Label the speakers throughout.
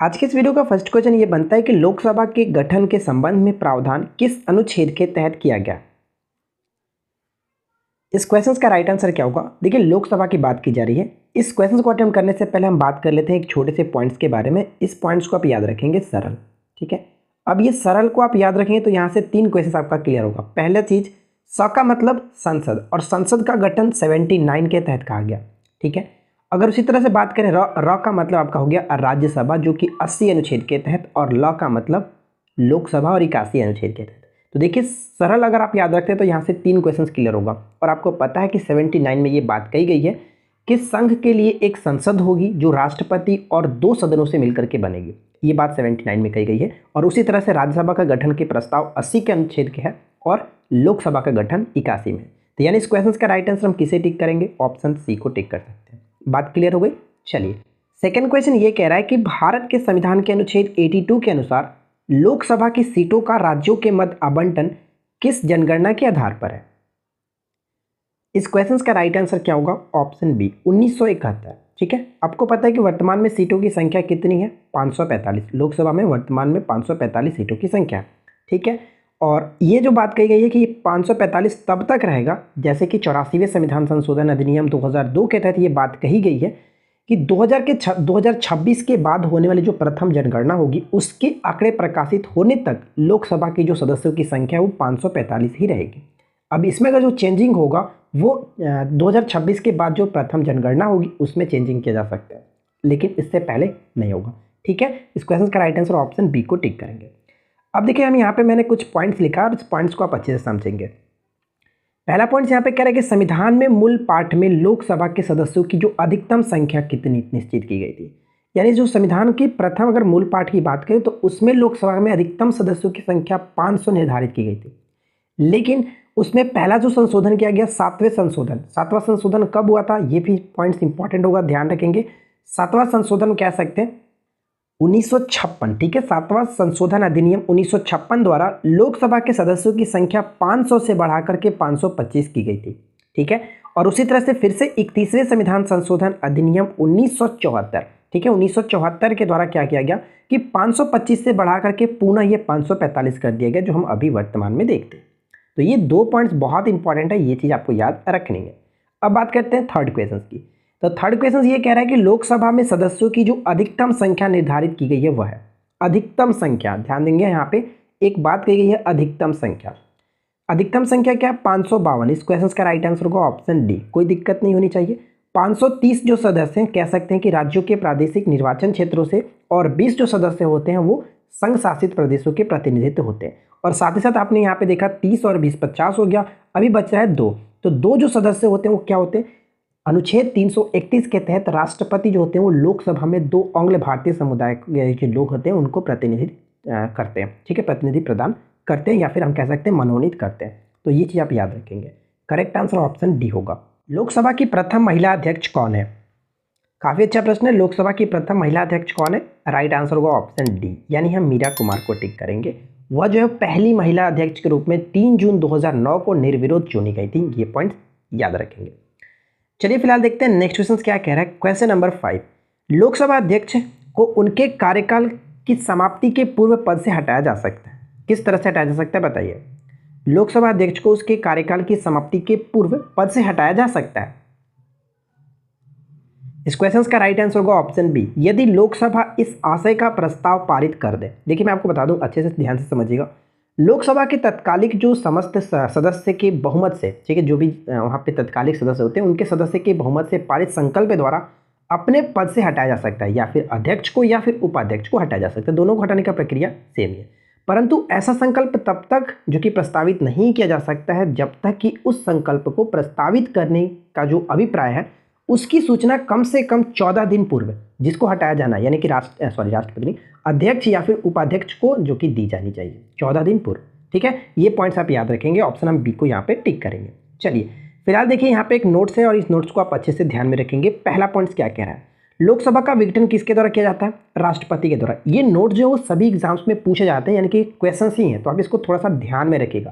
Speaker 1: आज के इस वीडियो का फर्स्ट क्वेश्चन ये बनता है कि लोकसभा के गठन के संबंध में प्रावधान किस अनुच्छेद के तहत किया गया। इस क्वेश्चन का राइट आंसर क्या होगा। देखिए, लोकसभा की बात की जा रही है। इस क्वेश्चन को अटेम्प्ट करने से पहले हम बात कर लेते हैं एक छोटे से पॉइंट्स के बारे में। इस पॉइंट्स को आप याद रखेंगे सरल, ठीक है। अब ये सरल को आप याद रखेंगे तो यहाँ से 3 क्वेश्चन आपका क्लियर होगा। पहला चीज, स का मतलब संसद, और संसद का गठन 79 के तहत कहा गया, ठीक है। अगर उसी तरह से बात करें र का मतलब आपका हो गया राज्यसभा, जो कि 80 अनुच्छेद के तहत, और ल का मतलब लोकसभा और 81 अनुच्छेद के तहत। तो देखिए, सरल अगर आप याद रखते हैं तो यहाँ से 3 क्वेश्चंस क्लियर होगा। और आपको पता है कि 79 में ये बात कही गई है कि संघ के लिए एक संसद होगी जो राष्ट्रपति और 2 सदनों से मिलकर के बनेगी। ये बात 79 में कही गई है। और उसी तरह से राज्यसभा का गठन के प्रस्ताव 80 के अनुच्छेद के है और लोकसभा का गठन 81 में। तो यानी इस क्वेश्चन का राइट आंसर हम किसे टिक करेंगे? ऑप्शन सी को टिक कर सकते हैं। बात क्लियर हो गई। चलिए, सेकंड क्वेश्चन ये कह रहा है कि भारत के संविधान के अनुच्छेद 82 के अनुसार लोकसभा की सीटों का राज्यों के मध्य आवंटन किस जनगणना के आधार पर है। इस क्वेश्चन का राइट आंसर क्या होगा? ऑप्शन बी, 1971, ठीक है। आपको पता है कि वर्तमान में सीटों की संख्या कितनी है? 545। लोकसभा में वर्तमान में 545 सीटों की संख्या है, ठीक है। और ये जो बात कही गई है कि 545 तब तक रहेगा जैसे कि 84वें संविधान संशोधन अधिनियम 2002 के तहत ये बात कही गई है कि 2026 के बाद होने वाली जो प्रथम जनगणना होगी उसके आंकड़े प्रकाशित होने तक लोकसभा की जो सदस्यों की संख्या है वो 545 ही रहेगी। अब इसमें अगर जो चेंजिंग होगा वो 2026 के बाद जो प्रथम जनगणना होगी उसमें चेंजिंग किया जा सकता है, लेकिन इससे पहले नहीं होगा, ठीक है। इस क्वेश्चन का राइट आंसर ऑप्शन बी को टिक करेंगे। अब देखिए, हम यहाँ पे मैंने कुछ पॉइंट्स लिखा और इस पॉइंट्स को आप अच्छे से समझेंगे। पहला पॉइंट यहाँ पे कह रहा है कि संविधान में मूल पाठ में लोकसभा के सदस्यों की जो अधिकतम संख्या कितनी निश्चित की गई थी। यानी जो संविधान की प्रथम अगर मूल पाठ की बात करें तो उसमें लोकसभा में अधिकतम सदस्यों की संख्या 500 निर्धारित की गई थी। लेकिन उसमें पहला जो संशोधन किया गया, 7वां संशोधन कब हुआ था? ये भी पॉइंट्स इंपॉर्टेंट होगा, ध्यान रखेंगे। 7वां संशोधन कह सकते हैं 1956, ठीक है। 7वां संशोधन अधिनियम 1956 द्वारा लोकसभा के सदस्यों की संख्या 500 से बढ़ाकर के 525 की गई थी, ठीक है। और उसी तरह से फिर से 31वें संविधान संशोधन अधिनियम 1974, ठीक है, 1974 के द्वारा क्या किया गया कि 525 से बढ़ाकर के पुनः ये 545 कर दिया गया, जो हम अभी वर्तमान में देखते हैं। तो ये 2 पॉइंट्स बहुत इंपॉर्टेंट है, ये चीज़ आपको याद रखनी है। अब बात करते हैं थर्ड क्वेश्चन की। तो थर्ड क्वेश्चन ये कह रहा है कि लोकसभा में सदस्यों की जो अधिकतम संख्या निर्धारित की गई है वह है अधिकतम संख्या। ध्यान देंगे, यहाँ पे एक बात कही गई है अधिकतम संख्या। अधिकतम संख्या क्या है? 552। इस क्वेश्चन का राइट आंसर होगा ऑप्शन डी, कोई दिक्कत नहीं होनी चाहिए। 530 जो सदस्य हैं कह सकते हैं कि राज्यों के प्रादेशिक निर्वाचन क्षेत्रों से, और 20 जो सदस्य होते हैं वो संघ शासित प्रदेशों के प्रतिनिधित्व होते हैं। और साथ ही साथ आपने यहाँ पे देखा 30 और 20 50 हो गया, अभी बच रहा है 2। तो 2 जो सदस्य होते हैं वो क्या होते हैं? अनुच्छेद 331 के तहत राष्ट्रपति जो होते हैं वो लोकसभा में 2 आंग्ल भारतीय समुदाय के जो लोग होते हैं उनको प्रतिनिधित्व करते हैं, ठीक है, प्रतिनिधि प्रदान करते हैं, या फिर हम कह सकते हैं मनोनीत करते हैं। तो ये चीज़ आप याद रखेंगे। करेक्ट आंसर ऑप्शन डी होगा। लोकसभा की प्रथम महिला अध्यक्ष कौन है? काफ़ी अच्छा प्रश्न है। लोकसभा की प्रथम महिला अध्यक्ष कौन है? राइट आंसर होगा ऑप्शन डी, यानी हम मीरा कुमार को टिक करेंगे। वह जो है पहली महिला अध्यक्ष के रूप में 3 जून 2009 को निर्विरोध चुनी गई थी। ये पॉइंट याद रखेंगे। चलिए फिलहाल देखते हैं नेक्स्ट क्वेश्चन क्या कह रहा है। क्वेश्चन नंबर 5, लोकसभा अध्यक्ष को उनके कार्यकाल की समाप्ति के पूर्व पद से हटाया जा सकता है। किस तरह से हटाया जा सकता है बताइए? लोकसभा अध्यक्ष को उसके कार्यकाल की समाप्ति के पूर्व पद से हटाया जा सकता है। इस क्वेश्चन का राइट आंसर होगा ऑप्शन बी, यदि लोकसभा इस आशय का प्रस्ताव पारित कर दे। देखिए, मैं आपको बता दूं, अच्छे से ध्यान से समझिएगा। लोकसभा के तत्कालिक जो समस्त सदस्य के बहुमत से, ठीक है, जो भी वहाँ पे तत्कालिक सदस्य होते हैं उनके सदस्य के बहुमत से पारित संकल्प द्वारा अपने पद से हटाया जा सकता है, या फिर अध्यक्ष को या फिर उपाध्यक्ष को हटाया जा सकता है। दोनों को हटाने का प्रक्रिया सेम है। परंतु ऐसा संकल्प तब तक जो कि प्रस्तावित नहीं किया जा सकता है जब तक कि उस संकल्प को प्रस्तावित करने का जो अभिप्राय है उसकी सूचना कम से कम 14 दिन पूर्व जिसको हटाया जाना है, यानी कि राष्ट्रपति नहीं, अध्यक्ष या फिर उपाध्यक्ष को जो कि दी जानी चाहिए 14 दिन पूर्व, ठीक है। ये पॉइंट्स आप याद रखेंगे। ऑप्शन हम बी को यहाँ पे टिक करेंगे। चलिए फिलहाल देखिए, यहाँ पे एक नोट्स है और इस नोट्स को आप अच्छे से ध्यान में रखेंगे। पहला पॉइंट क्या कह रहा है? लोकसभा का विघटन किसके द्वारा किया जाता है? राष्ट्रपति के द्वारा। ये नोट जो है वो सभी एग्जाम्स में पूछे जाते हैं, यानी कि क्वेश्चन ही हैं, तो आप इसको थोड़ा सा ध्यान में रखिएगा।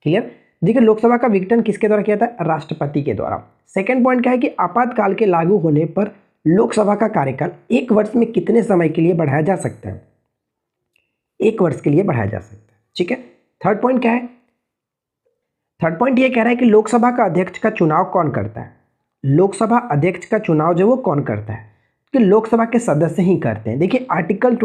Speaker 1: क्लियर? देखिए, लोकसभा का विघटन किसके द्वारा किया जाता है? राष्ट्रपति के द्वारा। सेकंड पॉइंट क्या है कि आपातकाल के लागू होने पर लोकसभा का कार्यकाल 1 वर्ष में कितने समय के लिए बढ़ाया जा सकता है? 1 वर्ष के लिए बढ़ाया जा सकता है। ठीक है, थर्ड पॉइंट क्या है? थर्ड पॉइंट ये कह रहा है कि लोकसभा का अध्यक्ष का चुनाव कौन करता है? लोकसभा अध्यक्ष का चुनाव जो वो कौन करता है? कि लोकसभा के सदस्य ही करते हैं। देखिए आर्टिकल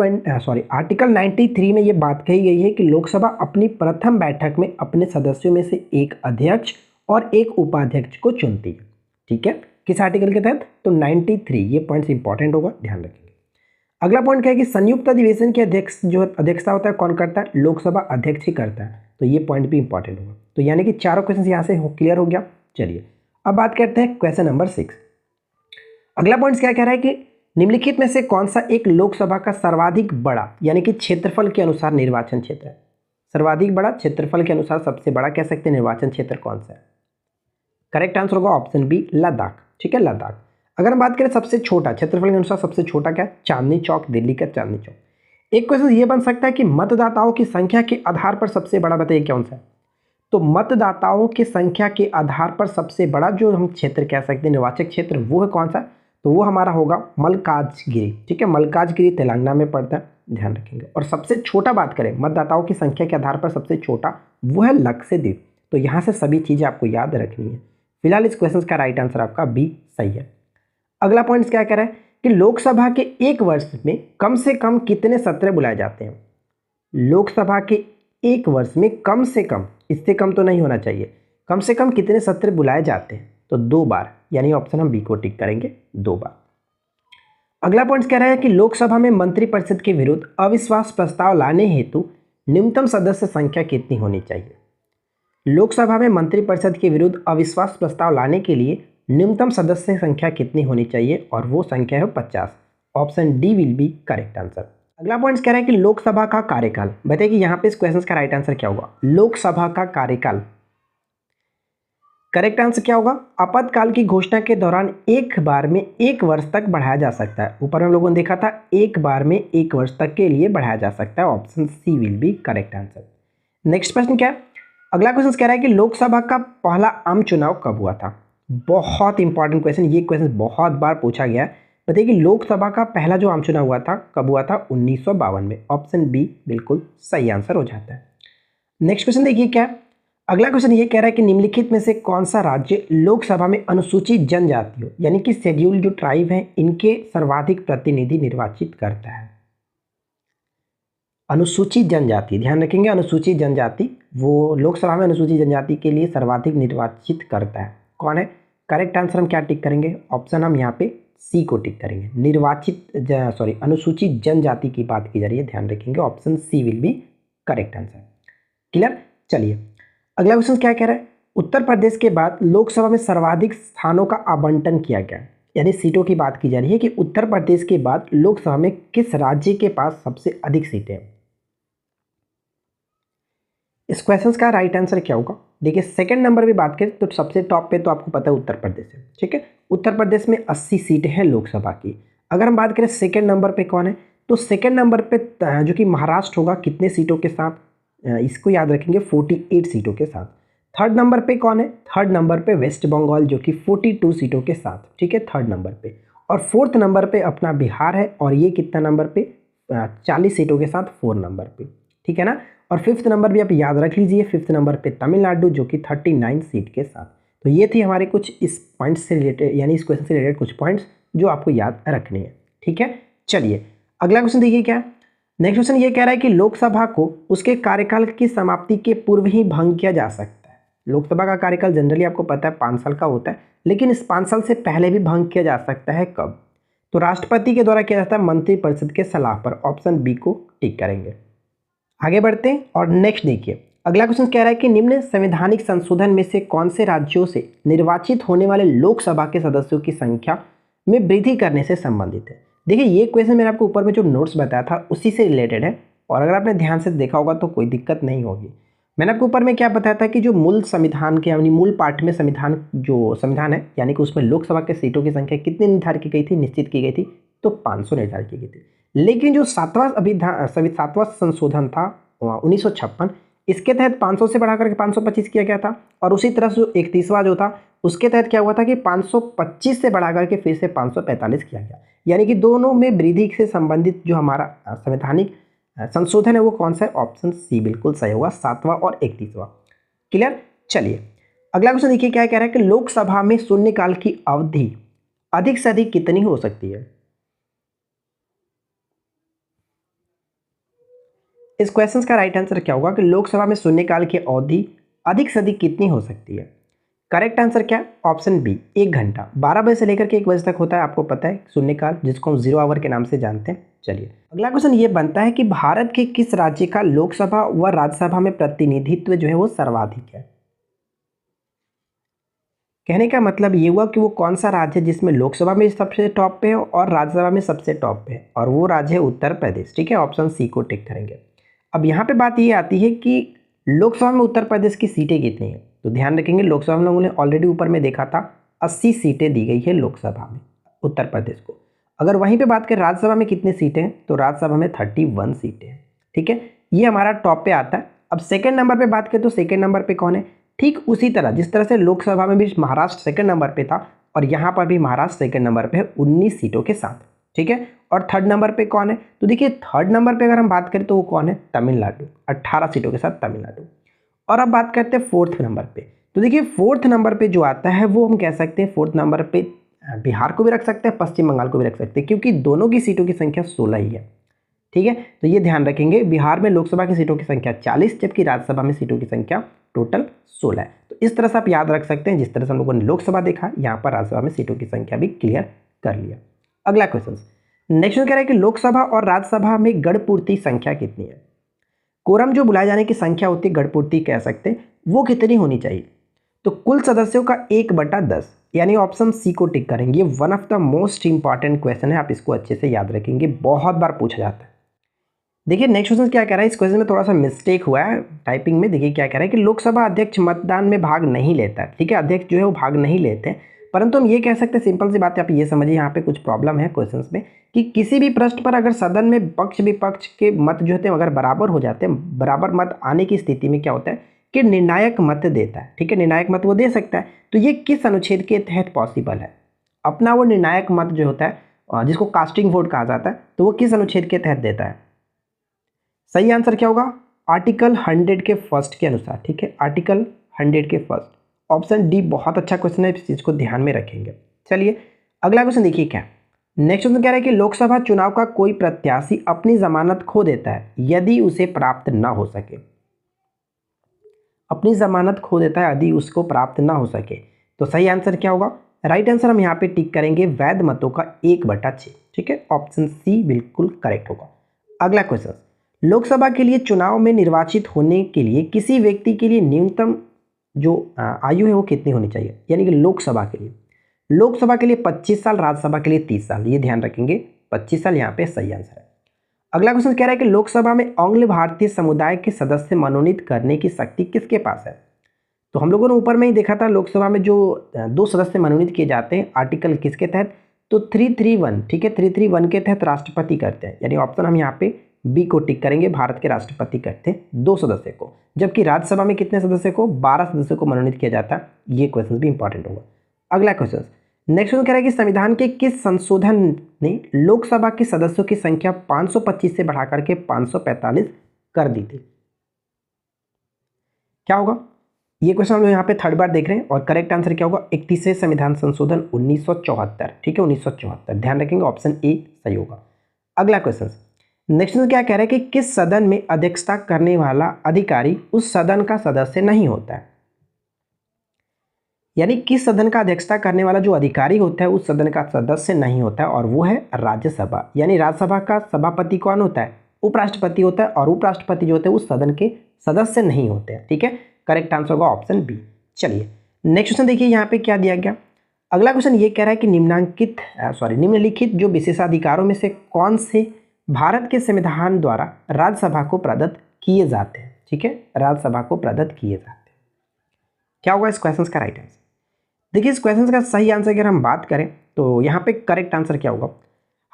Speaker 1: 93 में ये बात कही गई है कि लोकसभा अपनी प्रथम बैठक में अपने सदस्यों में से एक अध्यक्ष और एक उपाध्यक्ष को चुनती है। ठीक है, किस आर्टिकल के तहत? तो 93। ये पॉइंट्स इंपॉर्टेंट होगा, ध्यान रखेंगे। अगला पॉइंट क्या है कि संयुक्त अधिवेशन के अध्यक्ष जो अध्यक्षता होता है कौन करता है? लोकसभा अध्यक्ष ही करता है। तो ये पॉइंट भी इंपॉर्टेंट होगा। तो यानी कि चारों क्वेश्चन यहाँ से क्लियर हो गया। चलिए अब बात करते हैं क्वेश्चन नंबर 6। अगला पॉइंट क्या कह रहा है कि निम्नलिखित में से कौन सा एक लोकसभा का सर्वाधिक बड़ा यानी कि क्षेत्रफल के अनुसार निर्वाचन क्षेत्र है? सर्वाधिक बड़ा क्षेत्रफल के अनुसार सबसे बड़ा कह सकते हैं निर्वाचन क्षेत्र कौन सा है? करेक्ट आंसर होगा ऑप्शन बी, लद्दाख। ठीक है, लद्दाख। अगर हम बात करें सबसे छोटा क्षेत्रफल के अनुसार सबसे छोटा क्या है? चांदनी चौक, दिल्ली का चांदनी चौक। एक क्वेश्चन ये बन सकता है कि मतदाताओं की संख्या के आधार पर सबसे बड़ा बताइए कौन सा है? तो मतदाताओं की संख्या के आधार पर सबसे बड़ा जो हम क्षेत्र कह सकते हैं निर्वाचक क्षेत्र वो है कौन सा? तो वो हमारा होगा मल्काजगिरी। ठीक है, मल्काजगिरी तेलंगाना में पड़ता है, ध्यान रखेंगे। और सबसे छोटा बात करें मतदाताओं की संख्या के आधार पर सबसे छोटा वो है लक्षद्वीप। तो यहाँ से सभी चीज़ें आपको याद रखनी है। फिलहाल इस क्वेश्चन का राइट आंसर आपका बी सही है। अगला पॉइंट क्या कह रहा है कि लोकसभा के 1 वर्ष में कम से कम कितने सत्र बुलाए जाते हैं? लोकसभा के 1 वर्ष में कम से कम, इससे कम तो नहीं होना चाहिए, कम से कम कितने सत्र बुलाए जाते हैं? तो 2 बार, यानी ऑप्शन हम बी को टिक करेंगे, 2 बार। अगला पॉइंट कह रहा है कि लोकसभा में मंत्रिपरिषद के विरुद्ध अविश्वास प्रस्ताव लाने हेतु न्यूनतम सदस्य संख्या कितनी होनी चाहिए? लोकसभा में मंत्रिपरिषद के विरुद्ध अविश्वास प्रस्ताव लाने के लिए न्यूनतम सदस्य संख्या कितनी होनी चाहिए? और वो संख्या है 50। Option D will be correct answer. अगला पॉइंट कह रहा है कि लोकसभा का कार्यकाल, बताइए कि यहाँ पे इस क्वेश्चन का राइट आंसर क्या होगा? लोकसभा का कार्यकाल, करेक्ट आंसर क्या होगा? आपातकाल की घोषणा के दौरान एक बार में 1 वर्ष तक बढ़ाया जा सकता है। ऊपर हम लोगों ने देखा था एक बार में 1 वर्ष तक के लिए बढ़ाया जा सकता है। Option C will be correct answer. Next प्रश्न क्या है? अगला क्वेश्चन कह रहा है कि लोकसभा का पहला आम चुनाव कब हुआ था? बहुत इंपॉर्टेंट क्वेश्चन, ये क्वेश्चन बहुत बार पूछा गया है। बताइए कि लोकसभा का पहला जो आम चुनाव हुआ था कब हुआ था? 1952 में। ऑप्शन बी बिल्कुल सही आंसर हो जाता है। नेक्स्ट क्वेश्चन देखिए क्या है? अगला क्वेश्चन ये कह रहा है कि निम्नलिखित में से कौन सा राज्य लोकसभा में अनुसूचित जनजातियों यानी कि शेड्यूल जो ट्राइब हैं इनके सर्वाधिक प्रतिनिधि निर्वाचित करता है? अनुसूचित जनजाति, ध्यान रखेंगे, अनुसूचित जनजाति वो लोकसभा में अनुसूचित जनजाति के लिए सर्वाधिक निर्वाचित करता है। कौन है? करेक्ट आंसर हम क्या टिक करेंगे? ऑप्शन हम यहाँ पे सी को टिक करेंगे। अनुसूचित जनजाति की बात की जा रही है, ध्यान रखेंगे, option C will be correct answer. Clear? चलिए अगला क्वेश्चन क्या कह रहा है? उत्तर प्रदेश के बाद लोकसभा में सर्वाधिक स्थानों का आवंटन किया गया, यानी सीटों की बात की जा रही है कि उत्तर प्रदेश के बाद लोकसभा में किस राज्य के पास सबसे अधिक सीटें हैं? इस क्वेश्चन का राइट आंसर क्या होगा? देखिए सेकंड नंबर पे बात करें तो सबसे टॉप पे तो आपको पता है उत्तर प्रदेश है। ठीक है, उत्तर प्रदेश में 80 सीटें हैं लोकसभा की। अगर हम बात करें सेकंड नंबर पे कौन है, तो सेकंड नंबर पे जो कि महाराष्ट्र होगा, कितने सीटों के साथ? इसको याद रखेंगे, 48 सीटों के साथ। थर्ड नंबर पे कौन है? थर्ड नंबर पे वेस्ट बंगाल जो कि 42 सीटों के साथ। ठीक है, थर्ड नंबर पे। और फोर्थ नंबर पे अपना बिहार है, और ये कितना नंबर पे? 40 सीटों के साथ 4 नंबर पे। ठीक है ना। और फिफ्थ नंबर भी आप याद रख लीजिए, फिफ्थ नंबर पे तमिलनाडु जो कि 39 सीट के साथ। तो ये थी हमारे कुछ इस पॉइंट से रिलेटेड, यानी इस क्वेश्चन से रिलेटेड कुछ पॉइंट्स जो आपको याद रखने हैं। ठीक है, चलिए अगला क्वेश्चन देखिए क्या। नेक्स्ट क्वेश्चन ये कह रहा है कि लोकसभा को उसके कार्यकाल की समाप्ति के पूर्व ही भंग किया जा सकता है। लोकसभा का कार्यकाल जनरली आपको पता है 5 साल का होता है, लेकिन इस 5 साल से पहले भी भंग किया जा सकता है। कब? तो राष्ट्रपति के द्वारा किया जाता है मंत्रिपरिषद के सलाह पर। ऑप्शन बी को टिक करेंगे। आगे बढ़ते हैं और नेक्स्ट देखिए अगला क्वेश्चन कह रहा है कि निम्न संवैधानिक संशोधन में से कौन से राज्यों से निर्वाचित होने वाले लोकसभा के सदस्यों की संख्या में वृद्धि करने से संबंधित है। देखिए ये क्वेश्चन मैंने आपको ऊपर में जो नोट्स बताया था उसी से रिलेटेड है, और अगर आपने ध्यान से देखा होगा तो कोई दिक्कत नहीं होगी। मैंने आपको ऊपर में क्या बताया था कि जो मूल संविधान के यानी मूल पार्ट में संविधान है, यानी कि उसमें लोकसभा के सीटों की संख्या कितनी निर्धारित की गई थी, निश्चित की गई थी, तो 500 निर्धारित की गई थी। लेकिन जो सातवां संशोधन था 1956, इसके तहत 500 से बढ़ाकर के 525 किया गया था। और उसी तरह से 31वां जो था उसके तहत क्या हुआ था कि 525 से बढ़ा करके फिर से 545 किया गया। यानी कि दोनों में वृद्धि से संबंधित जो हमारा संवैधानिक संशोधन है वो कौन सा है? ऑप्शन सी बिल्कुल सही होगा, 7वां और 31वां। क्लियर? चलिए अगला क्वेश्चन देखिए क्या कह रहा है कि लोकसभा में शून्यकाल की अवधि अधिक से अधिक कितनी हो सकती है? इस क्वेश्चन का राइट आंसर क्या होगा कि लोकसभा में शून्यकाल की अवधि अधिक से अधिक कितनी हो सकती है? करेक्ट आंसर क्या है? ऑप्शन बी, 1 घंटा। 12 बजे से लेकर के 1 बजे तक होता है, आपको पता है शून्यकाल, जिसको हम 0 आवर के नाम से जानते हैं। चलिए अगला क्वेश्चन ये बनता है कि भारत के किस राज्य का लोकसभा व राज्यसभा में प्रतिनिधित्व जो है वो सर्वाधिक है? कहने का मतलब ये हुआ कि वो कौन सा राज्य है जिसमें लोकसभा में सबसे टॉप पे है और राज्यसभा में सबसे टॉप पे है, और वो राज्य है उत्तर प्रदेश। ठीक है, ऑप्शन सी को टिक करेंगे। अब यहाँ पे बात ये आती है कि लोकसभा में उत्तर प्रदेश की सीटें कितनी हैं, तो ध्यान रखेंगे लोकसभा में लोगों ने ऑलरेडी ऊपर में देखा था 80 सीटें दी गई है लोकसभा में उत्तर प्रदेश को। अगर वहीं पे बात करें राज्यसभा में कितनी सीटें हैं, तो राज्यसभा में 31 सीटें हैं। ठीक है, ये हमारा टॉप पे आता है। अब सेकेंड नंबर पे बात करें तो सेकेंड नंबर पे कौन है? ठीक उसी तरह जिस तरह से लोकसभा में भी महाराष्ट्र सेकंड नंबर पे था, और यहाँ पर भी महाराष्ट्र सेकंड नंबर पे है 19 सीटों के साथ। ठीक है, और थर्ड नंबर पे कौन है? तो देखिए थर्ड नंबर पे अगर हम बात करें तो वो कौन है? तमिलनाडु, 18 सीटों के साथ तमिलनाडु। और अब बात करते हैं फोर्थ नंबर पे, तो देखिए फोर्थ नंबर पे जो आता है वो हम कह सकते हैं फोर्थ नंबर पे बिहार को भी रख सकते हैं, पश्चिम बंगाल को भी रख सकते हैं, क्योंकि दोनों की सीटों की संख्या 16 ही है। ठीक है, तो ये ध्यान रखेंगे, बिहार में लोकसभा की सीटों की संख्या 40, जबकि राज्यसभा में सीटों की संख्या टोटल 16 है। तो इस तरह से आप याद रख सकते हैं, जिस तरह से हम लोगों ने लोकसभा देखा, यहाँ पर राज्यसभा में सीटों की संख्या भी क्लियर कर लिया। अगला क्वेश्चन, नेक्स्ट कह रहा है कि लोकसभा और राज्यसभा में गणपूर्ति संख्या कितनी है? कोरम जो बुलाए जाने की संख्या होती है, गणपूर्ति कह सकते हैं, वो कितनी होनी चाहिए? तो कुल सदस्यों का 1/10, यानी ऑप्शन सी को टिक करेंगे। ये one of the most important question है, आप इसको अच्छे से याद रखेंगे, बहुत बार पूछा जाता है। देखिए नेक्स्ट क्वेश्चन क्या कह रहा है, इस क्वेश्चन में थोड़ा सा मिस्टेक हुआ है टाइपिंग में। देखिए क्या कह रहा है कि लोकसभा अध्यक्ष मतदान में भाग नहीं लेता है। ठीक है, अध्यक्ष जो है वो भाग नहीं लेते हैं, परंतु हम ये कह सकते हैं, सिंपल सी बात है, आप ये समझिए यहाँ पे कुछ प्रॉब्लम है क्वेश्चंस में, कि किसी भी प्रश्न पर अगर सदन में पक्ष विपक्ष के मत जो होते हैं अगर बराबर हो जाते हैं, बराबर मत आने की स्थिति में क्या होता है कि निर्णायक मत देता है। ठीक है, निर्णायक मत वो दे सकता है। तो ये किस अनुच्छेद के तहत पॉसिबल है? अपना वो निर्णायक मत जो होता है, जिसको कास्टिंग वोट कहा जाता है, तो वो किस अनुच्छेद के तहत देता है? सही आंसर क्या होगा? आर्टिकल 100 के फर्स्ट के अनुसार। ठीक है, आर्टिकल 100 के फर्स्ट, ऑप्शन डी बहुत अच्छा क्वेश्चन है, इस चीज़ को ध्यान में रखेंगे। चलिए अगला क्वेश्चन देखिए क्या नेक्स्ट क्वेश्चन कह रहा है कि लोकसभा चुनाव का कोई प्रत्याशी अपनी जमानत खो देता है यदि उसे प्राप्त ना हो सके। अपनी जमानत खो देता है यदि उसको प्राप्त ना हो सके, तो सही आंसर क्या होगा? राइट आंसर हम यहाँ पे टिक करेंगे, वैध मतों का 1/6। ठीक है, ऑप्शन सी बिल्कुल करेक्ट होगा। अगला क्वेश्चन, लोकसभा के लिए चुनाव में निर्वाचित होने के लिए किसी व्यक्ति के लिए न्यूनतम जो आयु है वो कितनी होनी चाहिए? यानी कि लोकसभा के लिए 25 साल, राज्यसभा के लिए 30 साल। ये ध्यान रखेंगे, 25 साल यहाँ पे सही आंसर है। अगला क्वेश्चन कह रहा है कि लोकसभा में आंग्ल भारतीय समुदाय के सदस्य मनोनीत करने की शक्ति किसके पास है? तो हम लोगों ने ऊपर में ही देखा था, लोकसभा में जो 2 सदस्य मनोनीत किए जाते हैं, आर्टिकल किसके तहत? तो 331। ठीक है, 331 के तहत राष्ट्रपति करते हैं, यानी ऑप्शन हम यहाँ पे बी को टिक करेंगे, भारत के राष्ट्रपति करते हैं 2 सदस्य को। जबकि राज्यसभा में कितने सदस्य को? 12 सदस्यों को मनोनीत किया जाता है। ये क्वेश्चन भी इंपॉर्टेंट होगा। अगला क्वेश्चन, नेक्स्ट क्वेश्चन कह रहा है कि संविधान के किस संशोधन ने लोकसभा के सदस्यों की संख्या 525 से बढ़ाकर के 545 कर दी थी? क्या होगा? ये क्वेश्चन हम लोग यहाँ पे थर्ड बार देख रहे हैं, और करेक्ट आंसर क्या होगा? 31वें संविधान संशोधन 1974। ठीक है, 1974 ध्यान रखेंगे, ऑप्शन ए सही होगा। अगला क्वेश्चन, नेक्स्ट क्या कह रहा है कि किस सदन में अध्यक्षता करने वाला अधिकारी उस सदन का सदस्य नहीं होता है? यानी किस सदन का अध्यक्षता करने वाला जो अधिकारी होता है उस सदन का सदस्य नहीं होता है, और वो है राज्यसभा। यानी राज्यसभा का सभापति कौन होता है? उपराष्ट्रपति होता है, और उपराष्ट्रपति जो होते हैं उस सदन के सदस्य नहीं होते हैं। ठीक है, करेक्ट आंसर होगा ऑप्शन बी। चलिए नेक्स्ट क्वेश्चन देखिए यहाँ पे क्या दिया गया। अगला क्वेश्चन ये कह रहा है कि निम्नलिखित जो विशेषाधिकारों में से कौन से भारत के संविधान द्वारा राज्यसभा को प्रदत्त किए जाते हैं? ठीक है, राज्यसभा को प्रदत्त किए जाते हैं। क्या होगा इस क्वेश्चन का राइट आंसर? देखिए इस क्वेश्चन का सही आंसर अगर हम बात करें तो यहाँ पे करेक्ट आंसर क्या होगा?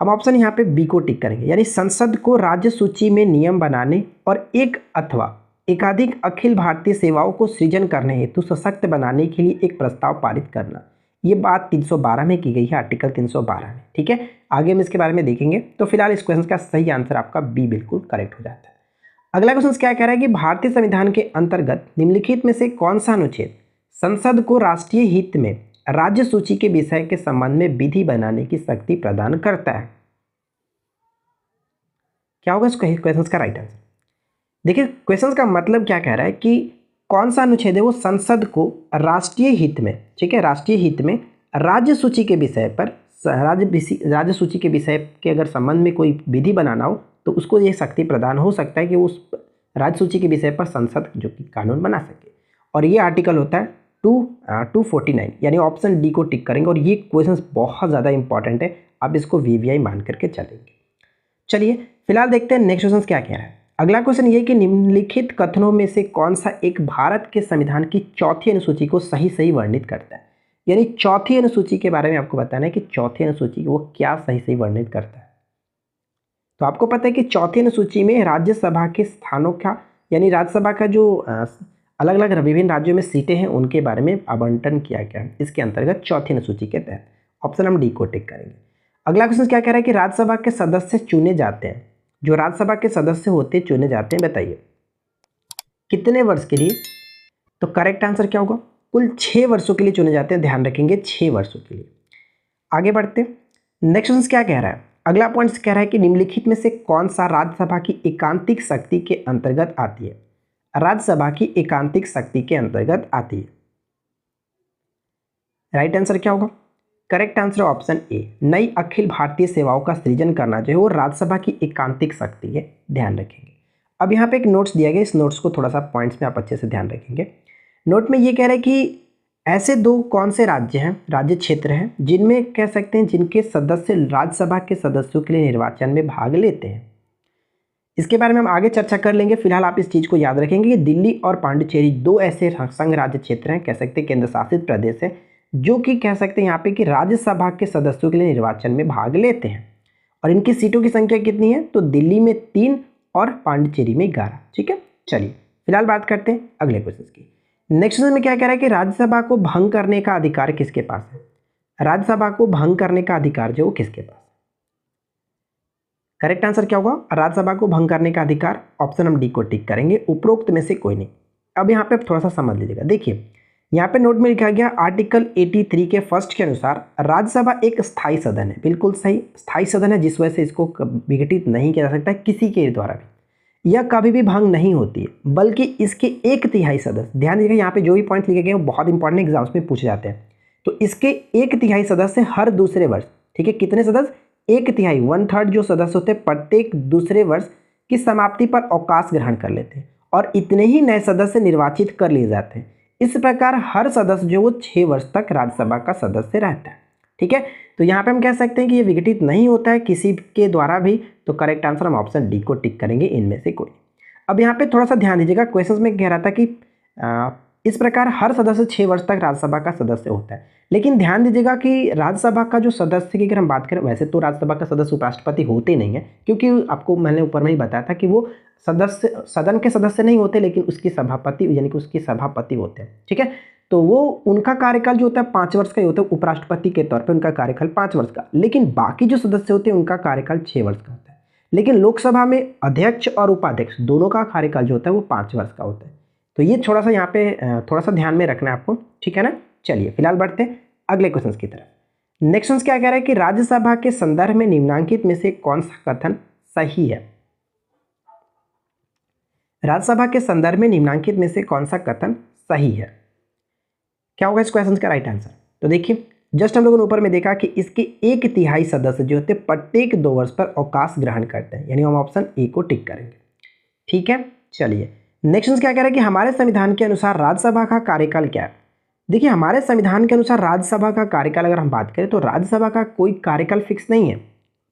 Speaker 1: हम ऑप्शन यहाँ पे बी को टिक करेंगे, यानी संसद को राज्य सूची में नियम बनाने और एक अथवा एकाधिक अखिल भारतीय सेवाओं को सृजन करने हेतु सशक्त बनाने के लिए एक प्रस्ताव पारित करना। ये बात 312 में की गई है, आर्टिकल 312 में। ठीक है, आगे हम इसके बारे में देखेंगे। तो फिलहाल इस क्वेश्चन का सही आंसर आपका बी बिल्कुल करेक्ट हो जाता है। अगला क्वेश्चन क्या कह रहा है कि भारतीय संविधान के अंतर्गत निम्नलिखित में से कौन सा अनुच्छेद संसद को राष्ट्रीय हित में राज्य सूची के विषय के संबंध में विधि बनाने की शक्ति प्रदान करता है? क्या होगा इस क्वेश्चन का राइट आंसर? देखिए, क्वेश्चन का मतलब क्या कह रहा है कि कौन सा अनुच्छेद है वो संसद को राष्ट्रीय हित में, ठीक है, राष्ट्रीय हित में राज्य सूची के विषय पर राज्य सूची के विषय के अगर संबंध में कोई विधि बनाना हो तो उसको ये शक्ति प्रदान हो सकता है कि उस राज्य सूची के विषय पर संसद जो कि कानून बना सके। और ये आर्टिकल होता है 249, यानी ऑप्शन डी को टिक करेंगे। और ये क्वेश्चन बहुत ज़्यादा इंपॉर्टेंट है, आप इसको वीवीआई मान करके चलेंगे। चलिए फिलहाल देखते हैं नेक्स्ट क्वेश्चन क्या कह रहा है। अगला क्वेश्चन ये कि निम्नलिखित कथनों में से कौन सा एक भारत के संविधान की चौथी अनुसूची को सही सही वर्णित करता है? यानी चौथी अनुसूची के बारे में आपको बताना है कि चौथी अनुसूची वो क्या सही सही वर्णित करता है। तो आपको पता है कि चौथी अनुसूची में राज्यसभा के स्थानों का, यानी राज्यसभा का जो अलग अलग विभिन्न राज्यों में सीटें हैं उनके बारे में आवंटन किया गया है इसके अंतर्गत चौथी अनुसूची के तहत। ऑप्शन हम डी को टिक करेंगे। अगला क्वेश्चन क्या कह रहा है कि राज्यसभा के सदस्य चुने जाते हैं, जो राज्यसभा के सदस्य होते चुने जाते हैं, बताइए कितने वर्ष के लिए? तो करेक्ट आंसर क्या होगा? कुल 6 वर्षों के लिए चुने जाते हैं, ध्यान रखेंगे 6 वर्षों के लिए। आगे बढ़ते हैं, नेक्स्ट क्वेश्चन क्या कह रहा है। अगला पॉइंट कह रहा है कि निम्नलिखित में से कौन सा राज्यसभा की एकांतिक शक्ति के अंतर्गत आती है? राज्यसभा की एकांतिक शक्ति के अंतर्गत आती है। राइट आंसर क्या होगा? करेक्ट आंसर ऑप्शन ए, नई अखिल भारतीय सेवाओं का सृजन करना जो है वो राज्यसभा की एकांतिक शक्ति है, ध्यान रखेंगे। अब यहाँ पे एक नोट्स दिया गया, इस नोट्स को थोड़ा सा पॉइंट्स में आप अच्छे से ध्यान रखेंगे। नोट में ये कह रहा है कि ऐसे 2 कौन से राज्य हैं, राज्य क्षेत्र हैं, जिनमें कह सकते हैं जिनके सदस्य राज्यसभा के सदस्यों के लिए निर्वाचन में भाग लेते हैं। इसके बारे में हम आगे चर्चा कर लेंगे। फिलहाल आप इस चीज़ को याद रखेंगे कि दिल्ली और पांडिचेरी 2 ऐसे संघ राज्य क्षेत्र हैं, कह सकते हैं केंद्र शासित प्रदेश है, जो कि कह सकते हैं यहाँ पे कि राज्यसभा के सदस्यों के लिए निर्वाचन में भाग लेते हैं। और इनकी सीटों की संख्या कितनी है? तो दिल्ली में 3 और पांडिचेरी में 11। ठीक है, चलिए फिलहाल बात करते हैं अगले क्वेश्चन की। नेक्स्ट क्वेश्चन में क्या कह रहा है कि राज्यसभा को भंग करने का अधिकार किसके पास है? राज्यसभा को भंग करने का अधिकार जो किसके पास? करेक्ट आंसर क्या होगा? राज्यसभा को भंग करने का अधिकार ऑप्शन हम डी को टिक करेंगे, उपरोक्त में से कोई नहीं। अब यहाँ पे थोड़ा सा समझ लीजिएगा। देखिए यहाँ पे नोट में लिखा गया आर्टिकल 83 के फर्स्ट के अनुसार राज्यसभा एक स्थायी सदन है। बिल्कुल सही, स्थायी सदन है, जिस वजह से इसको विघटित नहीं किया जा सकता किसी के द्वारा भी। यह कभी भी भंग नहीं होती है, बल्कि इसके 1/3 सदस्य, ध्यान दीजिएगा यहाँ पे जो भी पॉइंट लिखे गए वो बहुत इंपॉर्टेंट एग्जाम्स में पूछे जाते हैं। तो इसके 1/3 सदस्य हर दूसरे वर्ष, ठीक है, कितने सदस्य? 1/3, 1/3 जो सदस्य होते हैं प्रत्येक दूसरे वर्ष की समाप्ति पर अवकाश ग्रहण कर लेते हैं और इतने ही नए सदस्य निर्वाचित कर लिए जाते हैं। इस प्रकार हर सदस्य जो वो 6 वर्ष तक राज्यसभा का सदस्य रहता है। ठीक है, तो यहाँ पे हम कह सकते हैं कि ये विघटित नहीं होता है किसी के द्वारा भी। तो करेक्ट आंसर हम ऑप्शन डी को टिक करेंगे, इनमें से कोई। अब यहाँ पे थोड़ा सा ध्यान दीजिएगा, क्वेश्चन में कह रहा था कि इस प्रकार हर सदस्य 6 वर्ष तक राज्यसभा का सदस्य होता है। लेकिन ध्यान दीजिएगा कि राज्यसभा का जो सदस्य की अगर हम बात करें, वैसे तो राज्यसभा का सदस्य उपराष्ट्रपति होते नहीं है, क्योंकि आपको मैंने ऊपर में ही बताया था कि वो सदस्य सदन के सदस्य नहीं होते, लेकिन उसकी सभापति यानी कि उसकी सभापति होते हैं। ठीक है, तो वो उनका कार्यकाल जो होता है 5 वर्ष का ही होता है, उपराष्ट्रपति के तौर पर उनका कार्यकाल 5 वर्ष का। लेकिन बाकी जो सदस्य होते हैं उनका कार्यकाल 6 वर्ष का होता है। लेकिन लोकसभा में अध्यक्ष और उपाध्यक्ष दोनों का कार्यकाल जो होता है वो 5 वर्ष का होता है। तो ये थोड़ा सा यहाँ पे थोड़ा सा ध्यान में रखना है आपको, ठीक है ना। चलिए फिलहाल बढ़ते हैं अगले क्वेश्चन की तरफ। नेक्स्ट क्वेश्चन क्या कह रहा है कि राज्यसभा के संदर्भ में निम्नलिखित में से कौन सा कथन सही है? राज्यसभा के संदर्भ में निम्नलिखित में से कौन सा कथन सही है? क्या होगा इस क्वेश्चन का राइट आंसर? तो देखिए, जस्ट हम लोगों ने ऊपर में देखा कि इसके 1/3 सदस्य जो होते हैं प्रत्येक 2 वर्ष पर अवकाश ग्रहण करते हैं, यानी हम ऑप्शन ए को टिक करेंगे। ठीक है, चलिए नेक्स्ट क्या कह रहा है कि हमारे संविधान के अनुसार राज्यसभा का कार्यकाल क्या है? देखिए, हमारे संविधान के अनुसार राज्यसभा का कार्यकाल अगर हम बात करें तो राज्यसभा का कोई कार्यकाल फिक्स नहीं है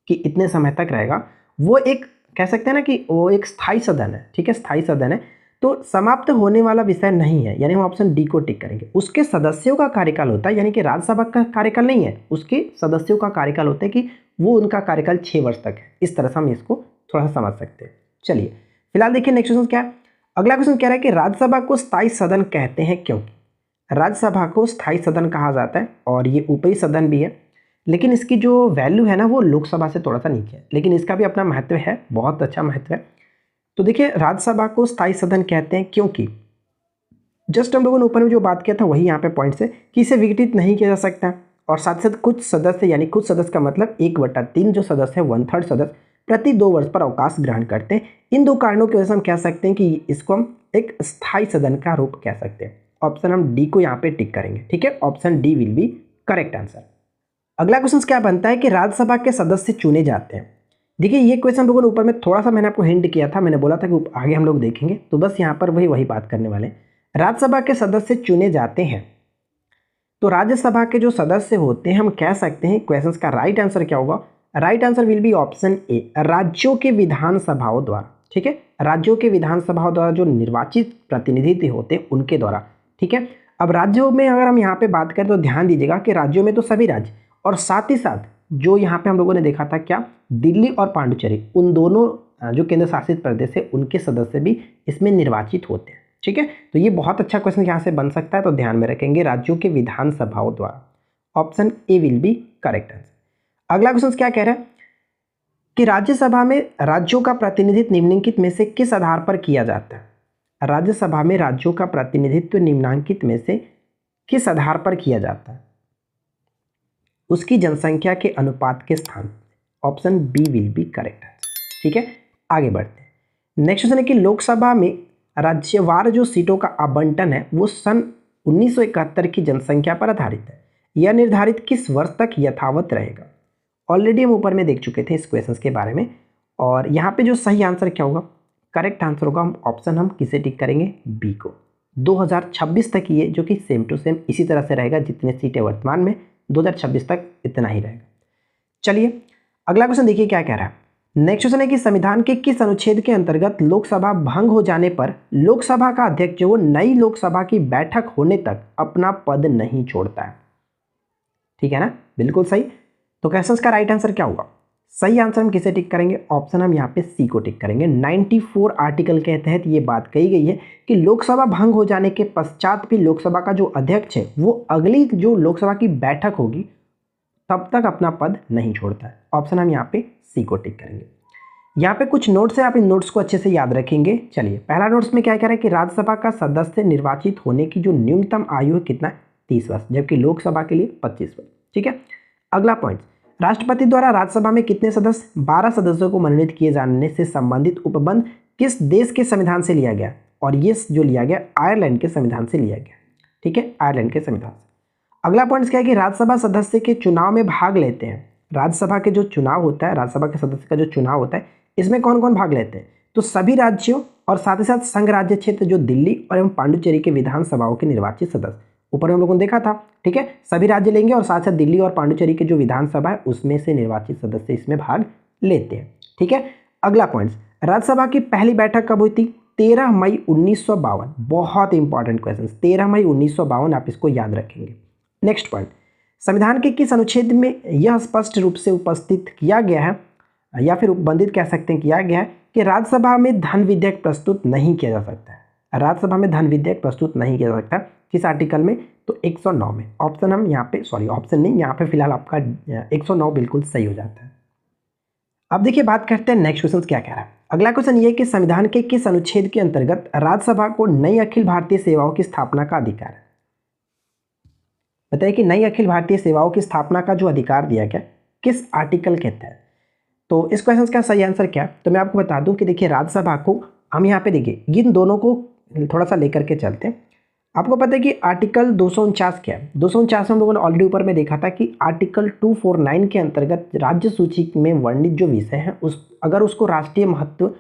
Speaker 1: कि इतने समय तक रहेगा। वो एक कह सकते हैं ना कि वो एक स्थायी सदन है। ठीक है, स्थायी सदन है, तो समाप्त होने वाला विषय नहीं है, यानी हम ऑप्शन डी को टिक करेंगे। उसके सदस्यों का कार्यकाल होता है, यानी कि राज्यसभा का कार्यकाल नहीं है, उसके सदस्यों का कार्यकाल होता है कि वो उनका कार्यकाल 6 वर्ष तक है। इस तरह से हम इसको थोड़ा सा समझ सकते हैं। चलिए फिलहाल देखिए नेक्स्ट क्वेश्चन क्या है। अगला क्वेश्चन कह रहा है कि राज्यसभा को स्थायी सदन कहते हैं क्यों। राज्यसभा को स्थायी सदन कहा जाता है और ये ऊपरी सदन भी है, लेकिन इसकी जो वैल्यू है ना वो लोकसभा से थोड़ा सा नीचे है, लेकिन इसका भी अपना महत्व है, बहुत अच्छा महत्व है। तो देखिए राज्यसभा को स्थायी सदन कहते हैं क्योंकि जस्ट हम लोगों ने ऊपर में जो बात किया था वही यहाँ पे पॉइंट्स है कि इसे विघटित नहीं किया जा सकता, और साथ साथ कुछ सदस्य यानी कुछ सदस्य का मतलब 1/3 जो सदस्य है 1/3 सदस्य प्रति 2 वर्ष पर अवकाश ग्रहण करते हैं। इन दो कारणों की वजह से हम कह सकते हैं कि इसको हम एक स्थायी सदन का रूप कह सकते हैं। ऑप्शन हम डी को यहाँ पे टिक करेंगे, ठीक है, option D will be correct answer. अगला क्वेश्चन क्या बनता है कि राज्यसभा के सदस्य चुने जाते हैं। देखिए ये क्वेश्चन लोगों ने ऊपर में थोड़ा सा मैंने आपको हिंट किया था, मैंने बोला था कि आगे हम लोग देखेंगे, तो बस यहाँ पर वही बात करने वाले हैं। राज्यसभा के सदस्य चुने जाते हैं, तो राज्यसभा के जो सदस्य होते हैं हम कह सकते हैं क्वेश्चन का राइट आंसर क्या होगा। Right answer will be option A, राज्यों के विधानसभाओं द्वारा, ठीक है, राज्यों के विधानसभाओं द्वारा जो निर्वाचित प्रतिनिधि होते हैं उनके द्वारा, ठीक है। अब राज्यों में अगर हम यहाँ पे बात करें तो ध्यान दीजिएगा कि राज्यों में तो सभी राज्य और साथ ही साथ जो यहाँ पे हम लोगों ने देखा था क्या, दिल्ली और पांडुचेरी, उन दोनों जो केंद्र शासित प्रदेश है उनके सदस्य भी इसमें निर्वाचित होते हैं, ठीक है। तो ये बहुत अच्छा क्वेश्चन यहाँ से बन सकता है, तो ध्यान में रखेंगे राज्यों के विधानसभाओं द्वारा, option A will be correct answer. अगला क्वेश्चन क्या कह रहा है कि राज्यसभा में राज्यों का प्रतिनिधित्व निम्नलिखित में से किस आधार पर किया जाता है। राज्यसभा में राज्यों का प्रतिनिधित्व निम्नलिखित में से किस आधार पर किया जाता है, उसकी जनसंख्या के अनुपात के स्थान, option B will be correct answer, ठीक है। आगे बढ़ते हैं। नेक्स्ट क्वेश्चन है कि लोकसभा में राज्यवार जो सीटों का आवंटन है वो सन 1971 की जनसंख्या पर आधारित है, यह निर्धारित किस वर्ष तक यथावत रहेगा। ऑलरेडी हम ऊपर में देख चुके थे इस क्वेश्चन के बारे में, और यहाँ पे जो सही आंसर क्या होगा, करेक्ट आंसर होगा, हम ऑप्शन हम किसे टिक करेंगे, बी को। 2026 तक ये जो कि सेम टू सेम इसी तरह से रहेगा, जितने सीटें वर्तमान में 2026 तक इतना ही रहेगा। चलिए अगला क्वेश्चन देखिए क्या कह रहा है। नेक्स्ट क्वेश्चन है कि संविधान के किस अनुच्छेद के अंतर्गत लोकसभा भंग हो जाने पर लोकसभा का अध्यक्ष जो नई लोकसभा की बैठक होने तक अपना पद नहीं छोड़ता है, ठीक है ना, बिल्कुल सही। तो क्वेश्चन का राइट आंसर क्या होगा, सही आंसर हम किसे टिक करेंगे, ऑप्शन हम यहाँ पे सी को टिक करेंगे। 94 आर्टिकल के तहत ये बात कही गई है कि लोकसभा भंग हो जाने के पश्चात भी लोकसभा का जो अध्यक्ष है वो अगली जो लोकसभा की बैठक होगी तब तक अपना पद नहीं छोड़ता है। ऑप्शन हम यहाँ पे सी को टिक करेंगे। यहाँ पे कुछ नोट्स है, आप इन नोट्स को अच्छे से याद रखेंगे। चलिए पहला नोट्स में क्या कह रहा है कि राज्यसभा का सदस्य निर्वाचित होने की जो न्यूनतम आयु है कितना, 30 वर्ष, जबकि लोकसभा के लिए 25 वर्ष, ठीक है। अगला पॉइंट, राष्ट्रपति द्वारा राज्यसभा में कितने सदस्य, 12 सदस्यों को मनोनीत किए जाने से संबंधित उपबंध किस देश के संविधान से लिया गया, और ये जो लिया गया आयरलैंड के संविधान से लिया गया, ठीक है, आयरलैंड के संविधान से। अगला पॉइंट क्या है कि राज्यसभा सदस्य के चुनाव में भाग लेते हैं। राज्यसभा के जो चुनाव होता है, राज्यसभा के सदस्य का जो चुनाव होता है, इसमें कौन कौन भाग लेते हैं, तो सभी राज्यों और साथ ही साथ संघ राज्य क्षेत्र जो दिल्ली और एवं पांडुचेरी के विधानसभाओं के निर्वाचित सदस्य, ऊपर हम लोगों ने देखा था, ठीक है, सभी राज्य लेंगे और साथ साथ दिल्ली और पांडुचेरी के जो विधानसभा है उसमें से निर्वाचित सदस्य इसमें भाग लेते हैं, ठीक है। अगला पॉइंट, राज्यसभा की पहली बैठक कब हुई थी, 13 मई 1952, बहुत इंपॉर्टेंट क्वेश्चन, 13 मई 1952, आप इसको याद रखेंगे। नेक्स्ट पॉइंट, संविधान के किस अनुच्छेद में यह स्पष्ट रूप से उपस्थित किया गया है या फिर उपबंधित कह सकते हैं किया गया है कि राज्यसभा में धन विधेयक प्रस्तुत नहीं किया जा सकता है। राज्यसभा में धन विधेयक प्रस्तुत नहीं किया जा सकता, किस आर्टिकल में, तो 109 में। ऑप्शन हम यहाँ पे, सॉरी ऑप्शन नहीं, यहाँ पे फिलहाल आपका 109 बिल्कुल सही हो जाता है। अब देखिए बात करते हैं नेक्स्ट क्वेश्चन क्या कह रहा है। अगला क्वेश्चन ये कि संविधान के किस अनुच्छेद के अंतर्गत राज्यसभा को नई अखिल भारतीय सेवाओं की स्थापना का अधिकार है। बताइए कि नई अखिल भारतीय सेवाओं की स्थापना का जो अधिकार दिया गया किस आर्टिकल के तहत। तो इस क्वेश्चन का सही आंसर क्या, तो मैं आपको बता दूं कि देखिए राज्यसभा को हम यहाँ पे देखिए इन दोनों को थोड़ा सा लेकर के चलते हैं। आपको पता है कि आर्टिकल 249 क्या है, 249 में हम लोगों ने ऑलरेडी ऊपर में देखा था कि आर्टिकल 249 के अंतर्गत राज्य सूची में वर्णित जो विषय है उस अगर उसको राष्ट्रीय महत्व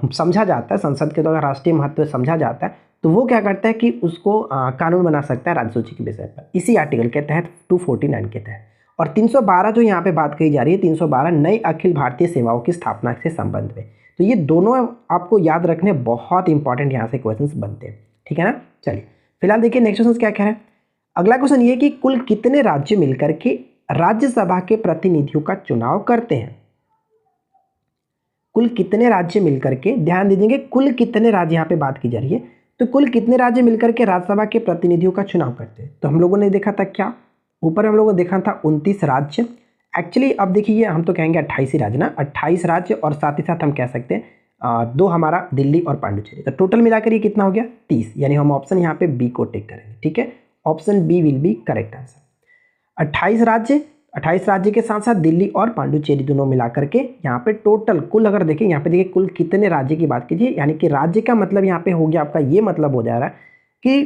Speaker 1: समझा जाता है, संसद के द्वारा राष्ट्रीय महत्व समझा जाता है, तो वो क्या करता है कि उसको कानून बना सकता है राज्य सूची के विषय पर, इसी आर्टिकल के तहत 249 के तहत। और 312 जो यहाँ पे बात कही जा रही है, 312 नई अखिल भारतीय सेवाओं की स्थापना से संबंध में। तो ये दोनों आपको याद रखने बहुत इंपॉर्टेंट यहाँ से क्वेश्चन बनते हैं, ठीक है ना। चलिए फिलहाल देखिए नेक्स्ट क्वेश्चन क्या कह रहा है। अगला क्वेश्चन ये कि कुल कितने राज्य मिलकर के राज्यसभा के प्रतिनिधियों का चुनाव करते हैं। कुल कितने राज्य मिलकर के, ध्यान दीजिए कुल कितने राज्य यहाँ पे बात की जा रही है, तो कुल कितने राज्य मिलकर के राज्यसभा के प्रतिनिधियों का चुनाव करते हैं। तो हम लोगों ने देखा था क्या, ऊपर हम लोगों ने देखा था 29 राज्य, एक्चुअली अब देखिए हम तो कहेंगे 28 ही राज्य ना, 28 राज्य और साथ ही साथ हम कह सकते हैं दो हमारा दिल्ली और पांडुचेरी, तो टोटल मिलाकर ये कितना हो गया 30, यानी हम ऑप्शन यहाँ पे बी को टिक करेंगे। ठीक है, option B will be correct answer. 28 राज्य के साथ साथ दिल्ली और पांडुचेरी दोनों मिलाकर के यहाँ पे टोटल कुल अगर देखें, यहाँ पे देखिए कुल कितने राज्य की बात कीजिए, यानी कि राज्य का मतलब यहाँ पे हो गया आपका, ये मतलब हो जा रहा है कि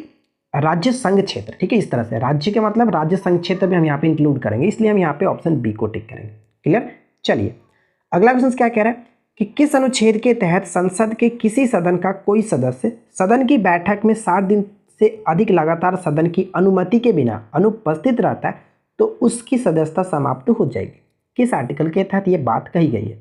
Speaker 1: राज्य संघ क्षेत्र। ठीक है, इस तरह से राज्य के मतलब राज्य संघ क्षेत्र भी हम यहाँ पे इंक्लूड करेंगे, इसलिए हम यहाँ पे ऑप्शन बी को टिक करेंगे। क्लियर, चलिए अगला क्वेश्चन क्या कह रहा है कि किस अनुच्छेद के तहत संसद के किसी सदन का कोई सदस्य सदन की बैठक में 60 दिन से अधिक लगातार सदन की अनुमति के बिना अनुपस्थित रहता है तो उसकी सदस्यता समाप्त हो जाएगी। किस आर्टिकल के तहत ये बात कही गई है,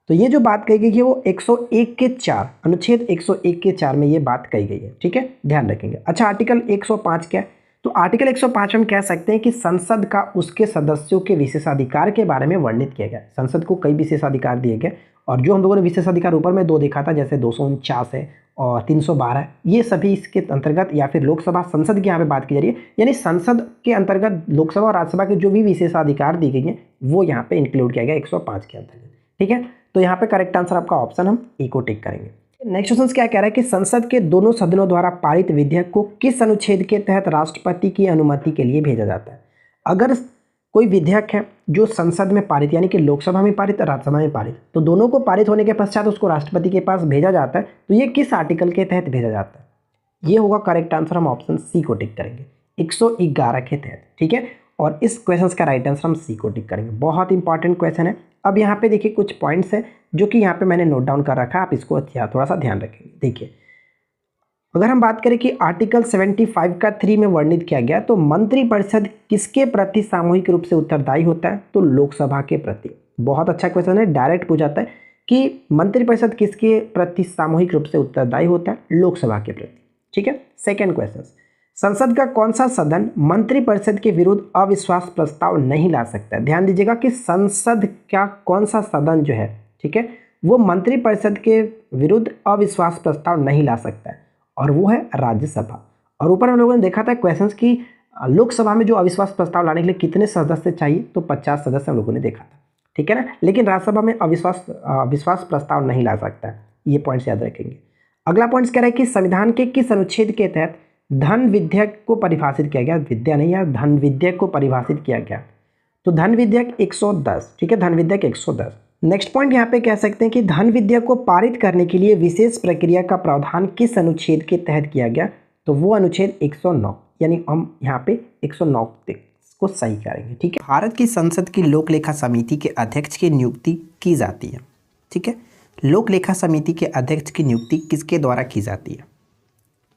Speaker 1: तो ये जो बात कही गई है वो 101 के 4, अनुच्छेद 101 के 4 में ये बात कही गई है। ठीक है, ध्यान रखेंगे। अच्छा, आर्टिकल 105 क्या है, तो आर्टिकल 105 में हम कह सकते हैं कि संसद का उसके सदस्यों के विशेषाधिकार के बारे में वर्णित किया गया। संसद को कई विशेषाधिकार दिए गए, और जो हम लोगों ने विशेषाधिकार ऊपर में 2 देखा था, जैसे 249 है और 312, ये सभी इसके अंतर्गत, या फिर लोकसभा संसद की यहाँ पे बात की जा रही है, यानी संसद के अंतर्गत लोकसभा और राज्यसभा के जो भी विशेषाधिकार दी गई हैं वो यहाँ पे इंक्लूड किया गया 105 के अंतर्गत। ठीक है, तो यहाँ पे करेक्ट आंसर आपका ऑप्शन हम ई को टिक करेंगे। नेक्स्ट क्वेश्चन क्या कह रहा है कि संसद के दोनों सदनों द्वारा पारित विधेयक को किस अनुच्छेद के तहत राष्ट्रपति की अनुमति के लिए भेजा जाता है। अगर कोई विधेयक है जो संसद में पारित, यानी कि लोकसभा में पारित और राज्यसभा में पारित, तो दोनों को पारित होने के पश्चात उसको राष्ट्रपति के पास भेजा जाता है, तो ये किस आर्टिकल के तहत भेजा जाता है, ये होगा करेक्ट आंसर, हम ऑप्शन सी को टिक करेंगे 111 के तहत। ठीक है, और इस क्वेश्चन का राइट आंसर हम सी को टिक करेंगे। बहुत इंपॉर्टेंट क्वेश्चन है। अब यहाँ पे देखिए कुछ पॉइंट्स हैं जो कि यहाँ पे मैंने नोट डाउन कर रखा है, आप इसको थोड़ा सा ध्यान रखेंगे। देखिए, अगर हम बात करें कि आर्टिकल 75 का 3 में वर्णित किया गया, तो मंत्रिपरिषद किसके प्रति सामूहिक रूप से उत्तरदायी होता है, तो लोकसभा के प्रति। बहुत अच्छा क्वेश्चन है, डायरेक्ट पूछ जाता है कि मंत्रिपरिषद किसके प्रति सामूहिक रूप से उत्तरदायी होता है, लोकसभा के प्रति। ठीक है, सेकेंड क्वेश्चन, संसद का कौन सा सदन मंत्रिपरिषद के विरुद्ध अविश्वास प्रस्ताव नहीं ला सकता है। ध्यान दीजिएगा कि संसद का कौन सा सदन जो है, ठीक है, वो मंत्रिपरिषद के विरुद्ध अविश्वास प्रस्ताव नहीं ला सकता है, और वो है राज्यसभा। और ऊपर हम लोगों ने देखा था क्वेश्चंस की लोकसभा में जो अविश्वास प्रस्ताव लाने के लिए कितने सदस्य चाहिए, तो 50 सदस्य हम लोगों ने देखा था। ठीक है ना, लेकिन राज्यसभा में अविश्वास प्रस्ताव नहीं ला सकता है, ये पॉइंट्स याद रखेंगे। अगला पॉइंट कह रहा है कि संविधान के किस अनुच्छेद के तहत धन विधेयक को परिभाषित किया गया, विद्या नहीं यार, धन विधेयक को परिभाषित किया गया, तो धन विधेयक 110। ठीक है, धन विधेयक 110। नेक्स्ट पॉइंट यहाँ पे कह सकते हैं कि धन विधेयक को पारित करने के लिए विशेष प्रक्रिया का प्रावधान किस अनुच्छेद के तहत किया गया, तो वो अनुच्छेद 109, यानी हम यहाँ पे 109 को सही करेंगे। ठीक है, भारत की संसद की लोक लेखा समिति के अध्यक्ष की नियुक्ति की जाती है। ठीक है, लोक लेखा समिति के अध्यक्ष की नियुक्ति किसके द्वारा की जाती है,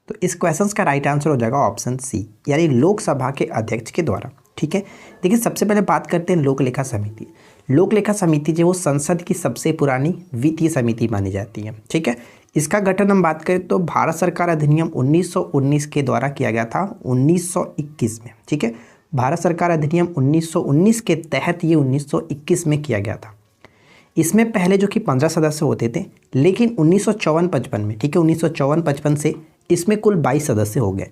Speaker 1: तो इस क्वेश्चन का राइट आंसर हो जाएगा ऑप्शन सी, यानी लोकसभा के अध्यक्ष के द्वारा। ठीक है, देखिए सबसे पहले बात करते हैं लोक लेखा समिति। लोक लेखा समिति जो वो संसद की सबसे पुरानी वित्तीय समिति मानी जाती है। ठीक है, इसका गठन हम बात करें तो भारत सरकार अधिनियम 1919 के द्वारा किया गया था 1921 में। ठीक है, भारत सरकार अधिनियम 1919 के तहत ये 1921 में किया गया था। इसमें पहले जो कि 15 सदस्य होते थे, लेकिन 1954-55 में, ठीक है, 1954-55 से इसमें कुल 22 सदस्य हो गए,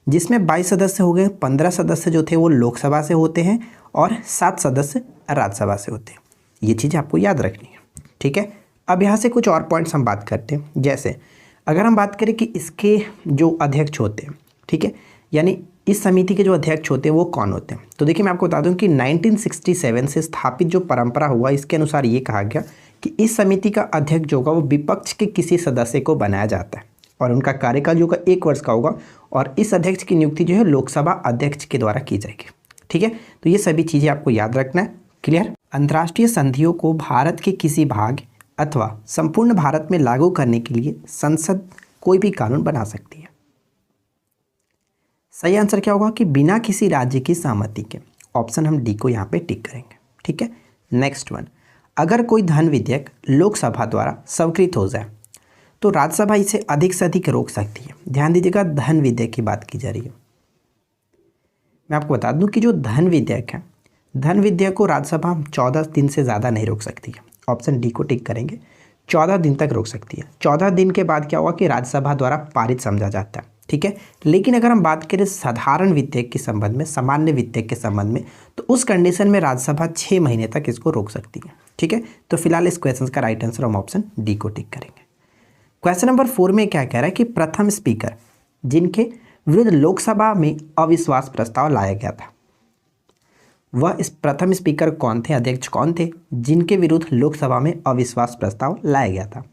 Speaker 1: जिसमें 22 सदस्य हो गए, 15 सदस्य जो थे वो लोकसभा से होते हैं और 7 सदस्य राज्यसभा से होते हैं। ये चीज़ आपको याद रखनी है। ठीक है, अब यहाँ से कुछ और पॉइंट्स हम बात करते हैं। जैसे अगर हम बात करें कि इसके जो अध्यक्ष होते हैं, ठीक है, यानी इस समिति के जो अध्यक्ष होते हैं वो कौन होते हैं, तो देखिए मैं आपको बता दूं कि 1967 से स्थापित जो परंपरा हुआ, इसके अनुसार ये कहा गया कि इस समिति का अध्यक्ष जो होगा वो विपक्ष के किसी सदस्य को बनाया जाता है, और उनका कार्यकाल जो होगा 1 वर्ष का होगा, और इस अध्यक्ष की नियुक्ति जो है लोकसभा अध्यक्ष के द्वारा की जाएगी। ठीक है, तो ये सभी चीज़ें आपको याद रखना है। क्लियर। अंतर्राष्ट्रीय संधियों को भारत के किसी भाग अथवा संपूर्ण भारत में लागू करने के लिए संसद कोई भी कानून बना सकती है। सही आंसर क्या होगा कि बिना किसी राज्य की सहमति के। ऑप्शन हम डी को यहाँ पे टिक करेंगे। ठीक है, नेक्स्ट वन, अगर कोई धन विधेयक लोकसभा द्वारा स्वीकृत हो जाए तो राज्यसभा इसे अधिक से अधिक रोक सकती है। ध्यान दीजिएगा, धन विधेयक की बात की जा रही है। मैं आपको बता दूं कि जो धन विधेयक है, धन विधेयक को राज्यसभा 14 दिन से ज़्यादा नहीं रोक सकती है, ऑप्शन डी को टिक करेंगे। 14 दिन तक रोक सकती है। 14 दिन के बाद क्या होगा कि राज्यसभा द्वारा पारित समझा जाता है, ठीक है। लेकिन अगर हम बात करें साधारण विधेयक के संबंध में, सामान्य विधेयक के संबंध में, तो उस कंडीशन में राज्यसभा 6 महीने तक इसको रोक सकती है, ठीक है। तो फिलहाल इस क्वेश्चन का राइट आंसर हम ऑप्शन डी को टिक करेंगे। क्वेश्चन नंबर 4 में क्या कह रहा है कि प्रथम स्पीकर जिनके विरुद्ध लोकसभा में अविश्वास प्रस्ताव लाया गया था, वह इस प्रथम स्पीकर कौन थे, अध्यक्ष कौन थे जिनके विरुद्ध लोकसभा में अविश्वास प्रस्ताव लाया गया था?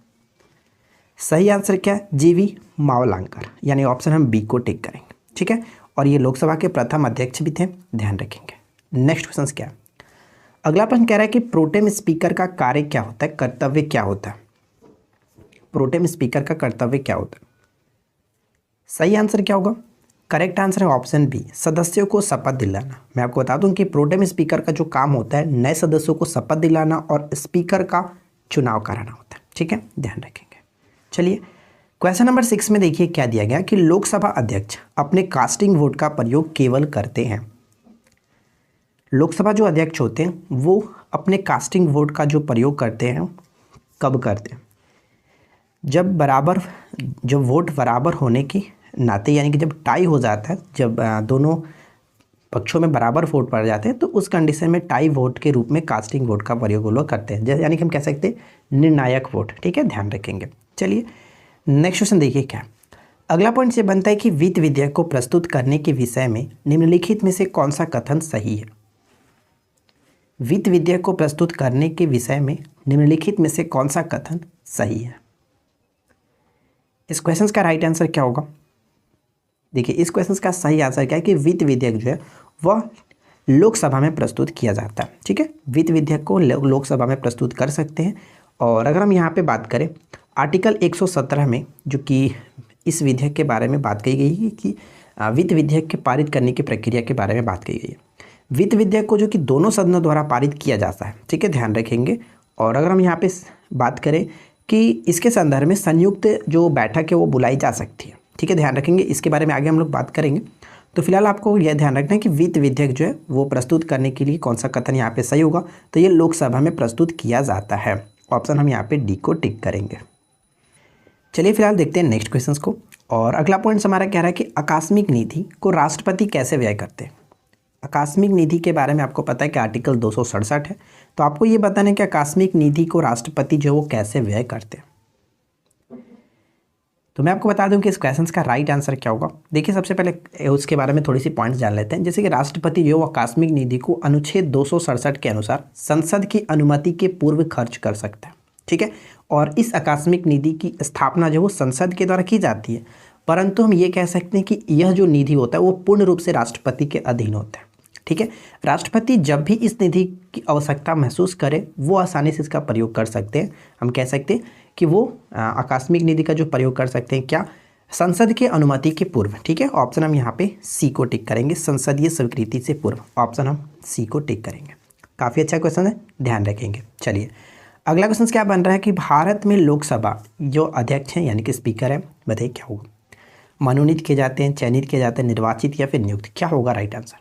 Speaker 1: सही आंसर क्या है? जीवी मावलंकर, यानी ऑप्शन हम बी को टिक करेंगे, ठीक है। और ये लोकसभा के प्रथम अध्यक्ष भी थे, ध्यान रखेंगे। नेक्स्ट क्वेश्चन क्या है? अगला प्रश्न कह रहा है कि प्रोटेम स्पीकर का कार्य क्या होता है, कर्तव्य क्या होता है? प्रोटेम स्पीकर का कर्तव्य क्या होता है? सही आंसर क्या होगा? करेक्ट आंसर है ऑप्शन बी, सदस्यों को शपथ दिलाना। मैं आपको बता दूं कि प्रोटेम स्पीकर का जो काम होता है नए सदस्यों को शपथ दिलाना और स्पीकर का चुनाव कराना होता है, ठीक है, ध्यान रखेंगे। चलिए क्वेश्चन नंबर 6 में देखिए क्या दिया गया कि लोकसभा अध्यक्ष अपने कास्टिंग वोट का प्रयोग केवल करते हैं। लोकसभा जो अध्यक्ष होते हैं वो अपने कास्टिंग वोट का जो प्रयोग करते हैं कब करते हैं? जब वोट बराबर होने के नाते, यानी कि जब टाई हो जाता है, जब दोनों पक्षों में बराबर वोट पड़ जाते हैं, तो उस कंडीशन में टाई वोट के रूप में कास्टिंग वोट का प्रयोग वो लोग करते हैं, यानी कि हम कह सकते हैं निर्णायक वोट, ठीक है, ध्यान रखेंगे। चलिए नेक्स्ट क्वेश्चन देखिए क्या। अगला पॉइंट ये बनता है कि वित्त विधेयक को प्रस्तुत करने के विषय में निम्नलिखित में से कौन सा कथन सही है? वित्त विधेयक को प्रस्तुत करने के विषय में निम्नलिखित में से कौन सा कथन सही है? इस क्वेश्चन का राइट आंसर क्या होगा? देखिए इस क्वेश्चन का सही आंसर क्या है कि वित्त विधेयक जो है वह लोकसभा में प्रस्तुत किया जाता है, ठीक है। वित्त विधेयक को लोकसभा में प्रस्तुत कर सकते हैं। और अगर हम यहाँ पे बात करें आर्टिकल 117 में, जो कि इस विधेयक के बारे में बात कही गई है कि वित्त विधेयक के पारित करने की प्रक्रिया के बारे में बात कही गई है। वित्त विधेयक को जो कि दोनों सदनों द्वारा पारित किया जाता है, ठीक है, ध्यान रखेंगे। और अगर हम यहाँ पे बात करें कि इसके संदर्भ में संयुक्त जो बैठक है वो बुलाई जा सकती है, ठीक है, ध्यान रखेंगे। इसके बारे में आगे हम लोग बात करेंगे। तो फिलहाल आपको यह ध्यान रखना है कि वित्त विधेयक जो है वो प्रस्तुत करने के लिए कौन सा कथन यहाँ पे सही होगा, तो ये लोकसभा में प्रस्तुत किया जाता है। ऑप्शन हम यहाँ पे डी को टिक करेंगे। चलिए फिलहाल देखते हैं नेक्स्ट क्वेश्चन को। और अगला पॉइंट हमारा कह रहा है कि आकस्मिक निधि को राष्ट्रपति कैसे व्यय करते हैं? आकस्मिक निधि के बारे में आपको पता है कि आर्टिकल 267 है। तो आपको ये बताना है कि आकस्मिक निधि को राष्ट्रपति जो है वो कैसे व्यय करते हैं। तो मैं आपको बता दूं कि इस क्वेश्चन का राइट आंसर क्या होगा। देखिए सबसे पहले उसके बारे में थोड़ी सी पॉइंट्स जान लेते हैं। जैसे कि राष्ट्रपति जो है आकस्मिक निधि को अनुच्छेद 267 के अनुसार संसद की अनुमति के पूर्व खर्च कर सकता है, ठीक है। और इस आकस्मिक निधि की स्थापना जो वो संसद के द्वारा की जाती है, परंतु हम ये कह सकते हैं कि यह जो निधि होता है वो पूर्ण रूप से राष्ट्रपति के अधीन होता है, ठीक है। राष्ट्रपति जब भी इस निधि की आवश्यकता महसूस करे वो आसानी से इसका प्रयोग कर सकते हैं। हम कह सकते हैं कि वो आकस्मिक निधि का जो प्रयोग कर सकते हैं, क्या? संसद के अनुमति के पूर्व, ठीक है। ऑप्शन हम यहाँ पे सी को टिक करेंगे, संसदीय स्वीकृति से पूर्व। ऑप्शन हम सी को टिक करेंगे। काफ़ी अच्छा क्वेश्चन है, ध्यान रखेंगे। चलिए अगला क्वेश्चन क्या बन रहा है कि भारत में लोकसभा जो अध्यक्ष हैं यानी कि स्पीकर है, बताइए क्या होगा? मनोनीत किए जाते हैं, चयनित किए जाते हैं, निर्वाचित या फिर नियुक्त? क्या होगा राइट आंसर?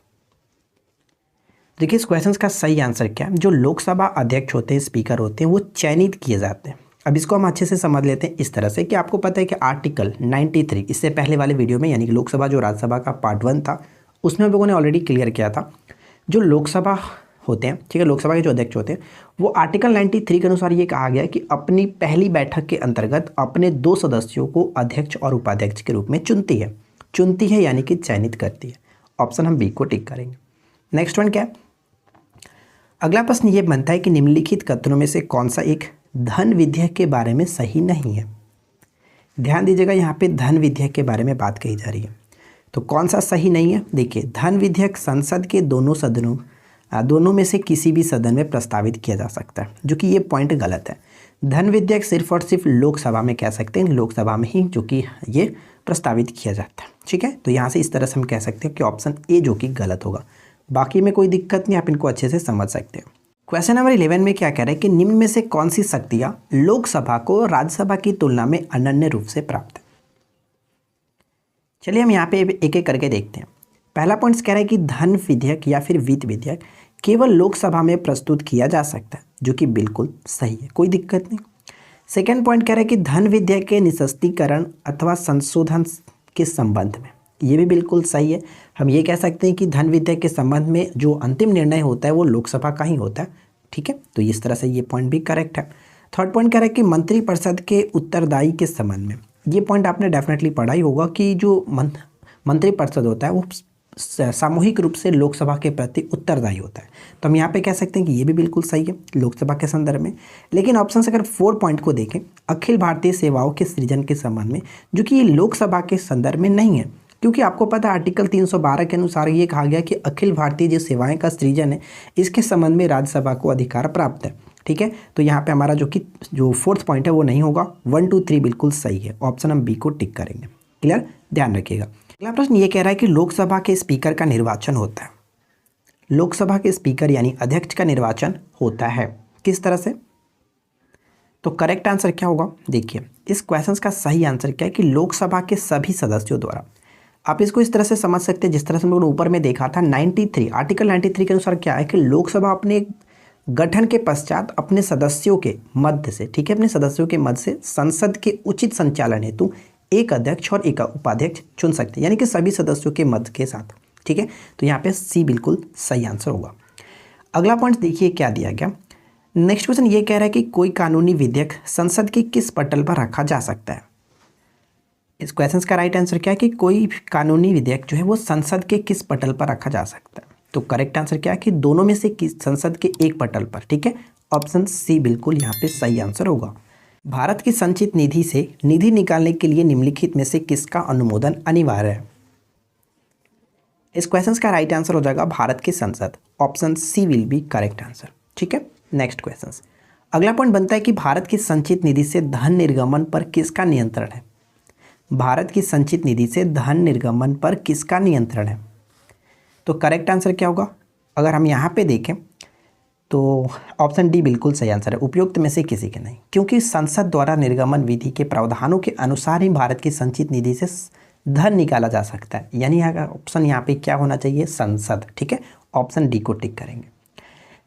Speaker 1: देखिए इस क्वेश्चन का सही आंसर क्या है? जो लोकसभा अध्यक्ष होते हैं, स्पीकर होते हैं, वो चयनित किए जाते हैं। अब इसको हम अच्छे से समझ लेते हैं इस तरह से कि आपको पता है कि आर्टिकल 93, इससे पहले वाले वीडियो में यानी कि लोकसभा जो राज्यसभा का पार्ट 1 था उसमें हम लोगों ने ऑलरेडी क्लियर किया था। जो लोकसभा होते हैं, ठीक है, लोकसभा के जो अध्यक्ष होते हैं वो आर्टिकल 93 के अनुसार ये कहा गया है कि अपनी पहली बैठक के अंतर्गत अपने 2 सदस्यों को अध्यक्ष और उपाध्यक्ष के रूप में चुनती है यानी कि चयनित करती है। ऑप्शन हम बी को टिक करेंगे। नेक्स्ट वन क्या है? अगला प्रश्न ये बनता है कि निम्नलिखित कथनों में से कौन सा एक धन विधेयक के बारे में सही नहीं है? ध्यान दीजिएगा, यहाँ पे धन विधेयक के बारे में बात कही जा रही है। तो कौन सा सही नहीं है? देखिए धन विधेयक संसद के दोनों में से किसी भी सदन में प्रस्तावित किया जा सकता है, जो कि ये पॉइंट गलत है। धन विधेयक सिर्फ और सिर्फ लोकसभा में कह सकते हैं, लोकसभा में ही जो कि ये प्रस्तावित किया जाता है, ठीक है। तो यहाँ से इस तरह से हम कह सकते हैं कि ऑप्शन ए जो कि गलत होगा। बाकी में कोई दिक्कत नहीं, आप इनको अच्छे से समझ सकते हैं। क्वेश्चन नंबर 11 में क्या कह रहा है कि निम्न में से कौन सी शक्तियां लोकसभा को राज्यसभा की तुलना में अनन्य रूप से प्राप्त है? चलिए हम यहाँ पे एक एक करके देखते हैं। पहला पॉइंट कह रहा है कि धन विधेयक या फिर वित्त विधेयक केवल लोकसभा में प्रस्तुत किया जा सकता है, जो कि बिल्कुल सही है, कोई दिक्कत नहीं। सेकेंड पॉइंट कह रहा है कि धन विधेयक के निशस्तीकरण अथवा संशोधन के संबंध में, ये भी बिल्कुल सही है। हम ये कह सकते हैं कि धन विधेयक के संबंध में जो अंतिम निर्णय होता है वो लोकसभा का ही होता है, ठीक है, तो इस तरह से ये पॉइंट भी करेक्ट है। थर्ड पॉइंट कह रहा है कि मंत्रिपरिषद के उत्तरदायी के संबंध में, ये पॉइंट आपने डेफिनेटली पढ़ा ही होगा कि जो मंत्रिपरिषद होता है वो सामूहिक रूप से लोकसभा के प्रति उत्तरदायी होता है, तो हम यहाँ पे कह सकते हैं कि ये भी बिल्कुल सही है लोकसभा के संदर्भ में। लेकिन ऑप्शन से अगर 4 पॉइंट को देखें, अखिल भारतीय सेवाओं के सृजन के संबंध में, जो कि ये लोकसभा के संदर्भ में नहीं है, क्योंकि आपको पता है आर्टिकल 312 के अनुसार ये कहा गया कि अखिल भारतीय जो सेवाएं का सृजन है इसके संबंध में राज्यसभा को अधिकार प्राप्त है, ठीक है, तो यहाँ पे हमारा जो फोर्थ पॉइंट है वो नहीं होगा, 1 2 3 बिल्कुल सही है, ऑप्शन हम बी को टिक करेंगे। क्लियर, ध्यान रखिएगा। अगला प्रश्न ये कह रहा है कि लोकसभा के स्पीकर का निर्वाचन होता है, लोकसभा के स्पीकर यानी अध्यक्ष का निर्वाचन होता है किस तरह से, तो करेक्ट आंसर क्या होगा, देखिए इस क्वेश्चन का सही आंसर क्या है कि लोकसभा के सभी सदस्यों द्वारा। आप इसको इस तरह से समझ सकते हैं जिस तरह से हम लोगों ने ऊपर में देखा था, 93 आर्टिकल 93 के अनुसार क्या है कि लोकसभा अपने गठन के पश्चात अपने सदस्यों के मध्य से, ठीक है, अपने सदस्यों के मध्य से संसद के उचित संचालन हेतु एक अध्यक्ष और एक उपाध्यक्ष चुन सकते हैं, यानी कि सभी सदस्यों के मध्य के साथ, ठीक है, तो यहाँ पे सी बिल्कुल सही आंसर होगा। अगला पॉइंट देखिए क्या दिया गया। नेक्स्ट क्वेश्चन ये कह रहा है कि कोई कानूनी विधेयक संसद के किस पटल पर रखा जा सकता है। इस क्वेश्चन का राइट आंसर क्या है कि कोई कानूनी विधेयक जो है वो संसद के किस पटल पर रखा जा सकता है, तो करेक्ट आंसर क्या है कि दोनों में से किस संसद के एक पटल पर, ठीक है, ऑप्शन सी बिल्कुल यहाँ पे सही आंसर होगा। भारत की संचित निधि से निधि निकालने के लिए निम्नलिखित में से किसका अनुमोदन अनिवार्य है। इस क्वेश्चन का राइट आंसर हो जाएगा भारत की संसद, option C will be correct answer, ठीक है। नेक्स्ट क्वेश्चन, अगला पॉइंट बनता है कि भारत की संचित निधि से धन निर्गमन पर किसका नियंत्रण है। भारत की संचित निधि से धन निर्गमन पर किसका नियंत्रण है, तो करेक्ट आंसर क्या होगा, अगर हम यहाँ पे देखें तो ऑप्शन डी बिल्कुल सही आंसर है, उपयुक्त में से किसी के नहीं, क्योंकि संसद द्वारा निर्गमन विधि के प्रावधानों के अनुसार ही भारत की संचित निधि से धन निकाला जा सकता है, यानी ऑप्शन यहाँ पे क्या होना चाहिए, संसद, ठीक है, ऑप्शन डी को टिक करेंगे।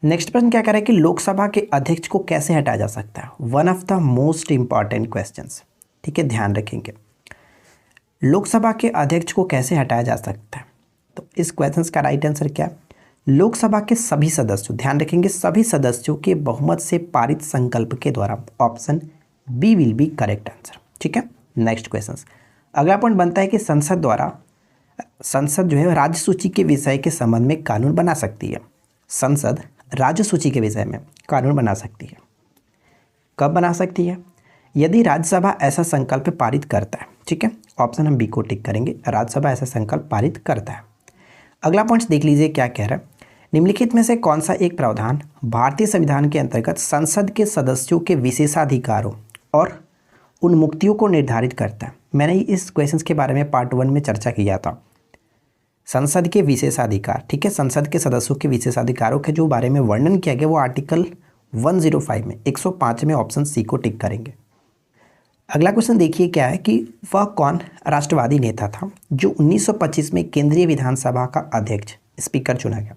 Speaker 1: नेक्स्ट प्रश्न क्या कह रहा है कि लोकसभा के अध्यक्ष को कैसे हटाया जा सकता है, one of the most important questions, ठीक है, ध्यान रखेंगे, लोकसभा के अध्यक्ष को कैसे हटाया जा सकता है, तो इस क्वेश्चन का राइट आंसर क्या है, लोकसभा के सभी सदस्यों, ध्यान रखेंगे सभी सदस्यों के बहुमत से पारित संकल्प के द्वारा, option B will be correct answer, ठीक है। नेक्स्ट क्वेश्चन, अगला पॉइंट बनता है कि संसद जो है राज्य सूची के विषय के संबंध में कानून बना सकती है, संसद राज्य सूची के विषय में कानून बना सकती है, कब बना सकती है, यदि राज्यसभा ऐसा संकल्प पारित करता है, ठीक है, ऑप्शन हम बी को टिक करेंगे, राज्यसभा ऐसा संकल्प पारित करता है। अगला पॉइंट देख लीजिए क्या कह रहा है, निम्नलिखित में से कौन सा एक प्रावधान भारतीय संविधान के अंतर्गत संसद के सदस्यों के विशेषाधिकारों और उन्मुक्तियों को निर्धारित करता है। मैंने इस क्वेश्चन के बारे में पार्ट 1 में चर्चा किया था, संसद के विशेषाधिकार, ठीक है, संसद के सदस्यों के विशेषाधिकारों के जो बारे में वर्णन किया गया वो आर्टिकल 105 में 105 में ऑप्शन सी को टिक करेंगे। अगला क्वेश्चन देखिए क्या है कि वह कौन राष्ट्रवादी नेता था जो 1925 में केंद्रीय विधानसभा का अध्यक्ष स्पीकर चुना गया।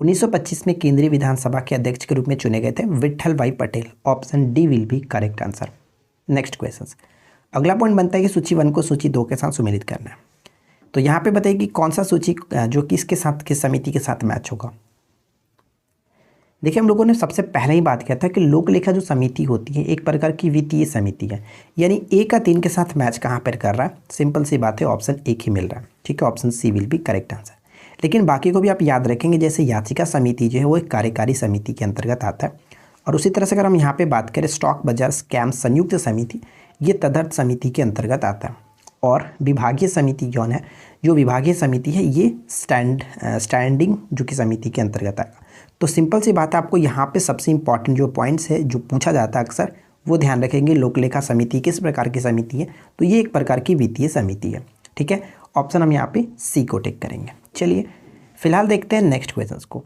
Speaker 1: 1925 में केंद्रीय विधानसभा के अध्यक्ष के रूप में चुने गए थे विट्ठल भाई Patel, option D will be correct answer. Next question, अगला पॉइंट बनता है कि सूची 1 को सूची 2 के साथ सुमेलित करना है, तो यहाँ पे बताइए कि कौन सा सूची जो किसके साथ, किस समिति के साथ मैच होगा। देखिए हम लोगों ने सबसे पहले ही बात किया था कि लोक लेखा जो समिति होती है एक प्रकार की वित्तीय समिति है, यानी ए का 3 के साथ मैच कहाँ पर कर रहा है, सिंपल सी बात है, ऑप्शन एक ही मिल रहा है, ठीक है, option C will be correct answer. लेकिन बाकी को भी आप याद रखेंगे, जैसे याचिका समिति जो है वो एक कार्यकारी समिति के अंतर्गत आता है, और उसी तरह से अगर हम यहाँ पे बात करें स्टॉक बाजार स्कैम संयुक्त समिति, ये तदर्थ समिति के अंतर्गत आता है, और विभागीय समिति कौन है, जो विभागीय समिति है ये स्टैंडिंग जो कि समिति के अंतर्गत आएगा। तो सिंपल सी बात है, आपको यहाँ पे सबसे इंपॉर्टेंट जो पॉइंट्स है जो पूछा जाता है अक्सर वो ध्यान रखेंगे। लोकलेखा समिति किस प्रकार की समिति है, तो ये एक प्रकार की वित्तीय समिति है, ठीक है, ऑप्शन हम यहाँ पे सी को टिक करेंगे। चलिए फिलहाल देखते हैं नेक्स्ट क्वेश्चन को।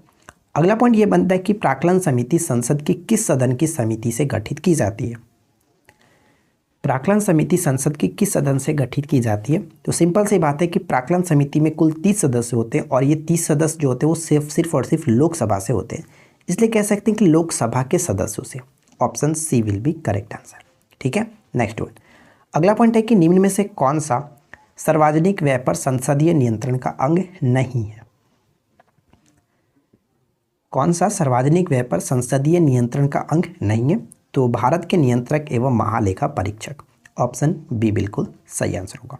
Speaker 1: अगला पॉइंट ये बनता है कि प्राक्कलन समिति संसद की किस सदन की समिति से गठित की जाती है। प्राक्कलन समिति संसद की किस सदन से गठित की जाती है, तो सिंपल सी बात है कि प्राक्कलन समिति में कुल 30 सदस्य होते हैं, और ये 30 सदस्य जो होते हैं वो सिर्फ और सिर्फ लोकसभा से होते हैं, इसलिए कह सकते हैं कि लोकसभा के सदस्यों से। Option C will be correct answer. ठीक है, नेक्स्ट वन। अगला पॉइंट है कि निम्न में से कौन सा सार्वजनिक व्यय पर संसदीय नियंत्रण का अंग नहीं है। कौन सा सार्वजनिक व्यय पर संसदीय नियंत्रण का अंग नहीं है? तो भारत के नियंत्रक एवं महालेखा परीक्षक। ऑप्शन बी बिल्कुल सही आंसर होगा।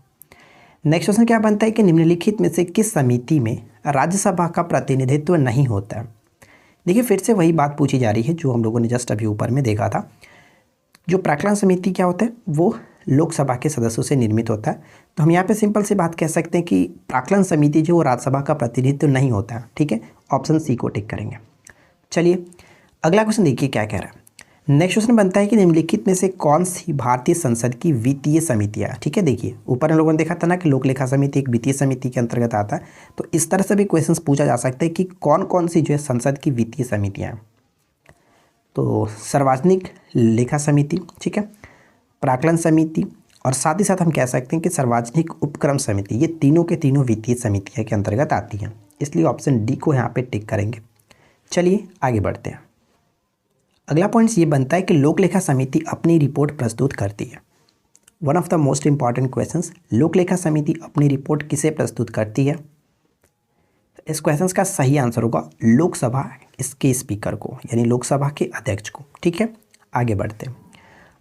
Speaker 1: नेक्स्ट क्वेश्चन क्या बनता है कि निम्नलिखित में से किस समिति में राज्यसभा का प्रतिनिधित्व नहीं होता है? देखिए फिर से वही बात पूछी जा रही है जो हम लोगों ने जस्ट अभी ऊपर में देखा था। जो प्राक्कलन समिति क्या होता है वो लोकसभा के सदस्यों से निर्मित होता है। तो हम यहाँ पे सिंपल सी बात कह सकते हैं कि प्राक्कलन समिति जो वो राज्यसभा का प्रतिनिधित्व नहीं होता है। ठीक है, ऑप्शन सी को टिक करेंगे। चलिए अगला क्वेश्चन देखिए क्या कह रहा है। नेक्स्ट क्वेश्चन बनता है कि निम्नलिखित में से कौन सी भारतीय संसद की वित्तीय समितियाँ। ठीक है, देखिए ऊपर हम लोगों ने देखा था ना कि लोक लेखा समिति एक वित्तीय समिति के अंतर्गत आता है। तो इस तरह से भी क्वेश्चन पूछा जा सकता है कि कौन कौन सी जो है संसद की वित्तीय समितियाँ। तो सार्वजनिक लेखा समिति, ठीक है, प्राक्कलन समिति और साथ ही साथ हम कह सकते हैं कि सार्वजनिक उपक्रम समिति, ये तीनों के तीनों वित्तीय समितियाँ के अंतर्गत आती हैं। इसलिए ऑप्शन डी को यहाँ पे टिक करेंगे। चलिए आगे बढ़ते हैं। अगला पॉइंट ये बनता है कि लोक लेखा समिति अपनी रिपोर्ट प्रस्तुत करती है। One of the most important questions, लोक लेखा समिति अपनी रिपोर्ट किसे प्रस्तुत करती है? इस क्वेश्चन का सही आंसर होगा लोकसभा इसके स्पीकर को, यानी लोकसभा के अध्यक्ष को। ठीक है, आगे बढ़ते हैं।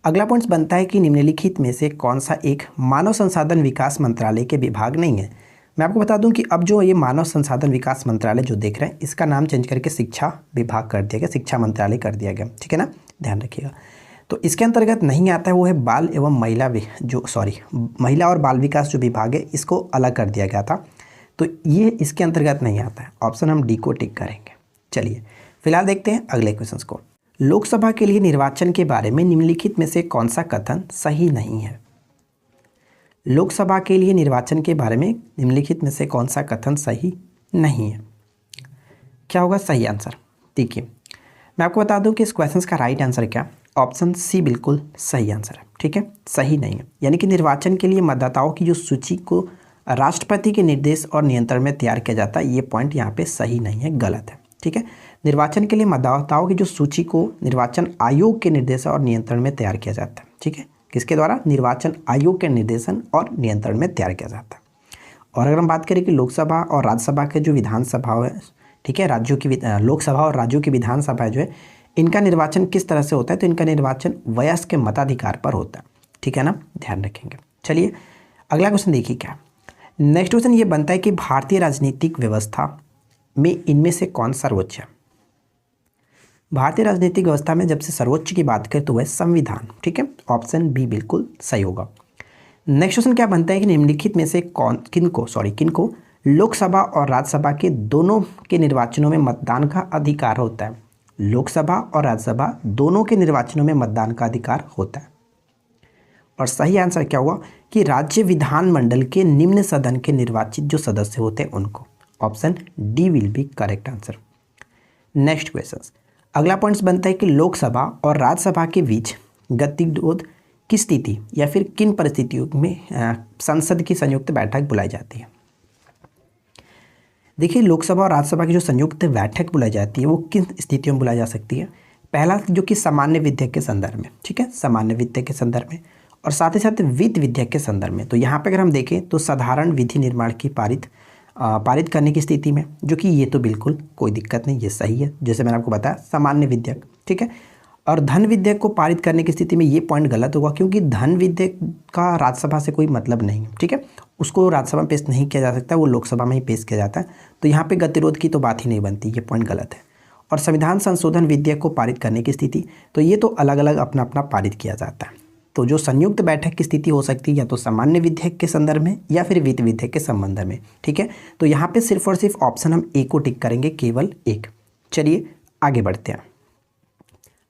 Speaker 1: अगला पॉइंट बनता है कि निम्नलिखित में से कौन सा एक मानव संसाधन विकास मंत्रालय के विभाग नहीं है? मैं आपको बता दूं कि अब जो ये मानव संसाधन विकास मंत्रालय जो देख रहे हैं इसका नाम चेंज करके शिक्षा विभाग कर दिया गया, शिक्षा मंत्रालय कर दिया गया। ठीक है ना, ध्यान रखिएगा। तो इसके अंतर्गत नहीं आता है वो है बाल एवं महिला और बाल विकास जो विभाग है इसको अलग कर दिया गया था। तो ये इसके अंतर्गत नहीं आता है। ऑप्शन हम डी को टिक करेंगे। चलिए फिलहाल देखते हैं अगले क्वेश्चन को। लोकसभा के लिए निर्वाचन के बारे में निम्नलिखित में से कौन सा कथन सही नहीं है? लोकसभा के लिए निर्वाचन के बारे में निम्नलिखित में से कौन सा कथन सही नहीं है? क्या होगा सही आंसर? देखिए मैं आपको बता दूं कि इस क्वेश्चन का राइट आंसर क्या, ऑप्शन सी बिल्कुल सही आंसर है। ठीक है, सही नहीं है, यानी कि निर्वाचन के लिए मतदाताओं की जो सूची को राष्ट्रपति के निर्देश और नियंत्रण में तैयार किया जाता है, ये पॉइंट यहाँ पे सही नहीं है, गलत है। ठीक है, निर्वाचन के लिए मतदाताओं की जो सूची को निर्वाचन आयोग के निर्देश और नियंत्रण में तैयार किया जाता है। ठीक है, किसके द्वारा? निर्वाचन आयोग के निर्देशन और नियंत्रण में तैयार किया जाता है। और अगर हम बात करें कि लोकसभा और राज्यसभा के जो विधानसभा है, ठीक है, राज्यों की लोकसभा और राज्यों की विधानसभा जो है इनका निर्वाचन किस तरह से होता है? तो इनका निर्वाचन वयस्क के मताधिकार पर होता है। ठीक है ना, ध्यान रखेंगे। चलिए अगला क्वेश्चन देखिए क्या। नेक्स्ट क्वेश्चन ये बनता है कि भारतीय राजनीतिक व्यवस्था में इनमें से कौन सर्वोच्च है? भारतीय राजनीतिक व्यवस्था में जब से सर्वोच्च की बात करें तो वह संविधान। ठीक है, ऑप्शन बी बिल्कुल सही होगा। नेक्स्ट क्वेश्चन क्या बनता है कि निम्नलिखित में से किनको लोकसभा और राज्यसभा के दोनों के निर्वाचनों में मतदान का अधिकार होता है? लोकसभा और राज्यसभा दोनों के निर्वाचनों में मतदान का अधिकार होता है। और सही आंसर क्या हुआ कि राज्य विधानमंडल के निम्न सदन के निर्वाचित जो सदस्य होते हैं उनको। Option D will be correct answer. Next question, अगला पॉइंट्स बनता है कि लोकसभा और राज्यसभा के बीच गतिरोध की स्थिति या फिर किन परिस्थितियों में संसद की संयुक्त बैठक बुलाई जाती है? देखिए लोकसभा और राज्यसभा की जो संयुक्त बैठक बुलाई जाती है वो किन स्थितियों में बुलाई जा सकती है? पहला जो कि सामान्य विधेयक के संदर्भ में। ठीक है, सामान्य विधेयक के संदर्भ में और साथ ही साथ वित्त विधेयक के संदर्भ में। तो यहाँ पे अगर हम देखें तो साधारण विधि निर्माण की पारित करने की स्थिति में, जो कि ये तो बिल्कुल कोई दिक्कत नहीं, ये सही है, जैसे मैंने आपको बताया सामान्य विधेयक। ठीक है, और धन विधेयक को पारित करने की स्थिति में ये पॉइंट गलत होगा क्योंकि धन विधेयक का राज्यसभा से कोई मतलब नहीं है। ठीक है, उसको राज्यसभा में पेश नहीं किया जा सकता, वो लोकसभा में ही पेश किया जाता है। तो यहाँ पे गतिरोध की तो बात ही नहीं बनती, ये पॉइंट गलत है। और संविधान संशोधन विधेयक को पारित करने की स्थिति, तो ये तो अलग अलग अपना अपना पारित किया जाता है। तो जो संयुक्त बैठक की स्थिति हो सकती है या तो सामान्य विधेयक के संदर्भ में या फिर वित्त विधेयक के संबंध में। ठीक है, तो यहाँ पे सिर्फ और सिर्फ ऑप्शन हम ए को टिक करेंगे, केवल एक। चलिए आगे बढ़ते हैं।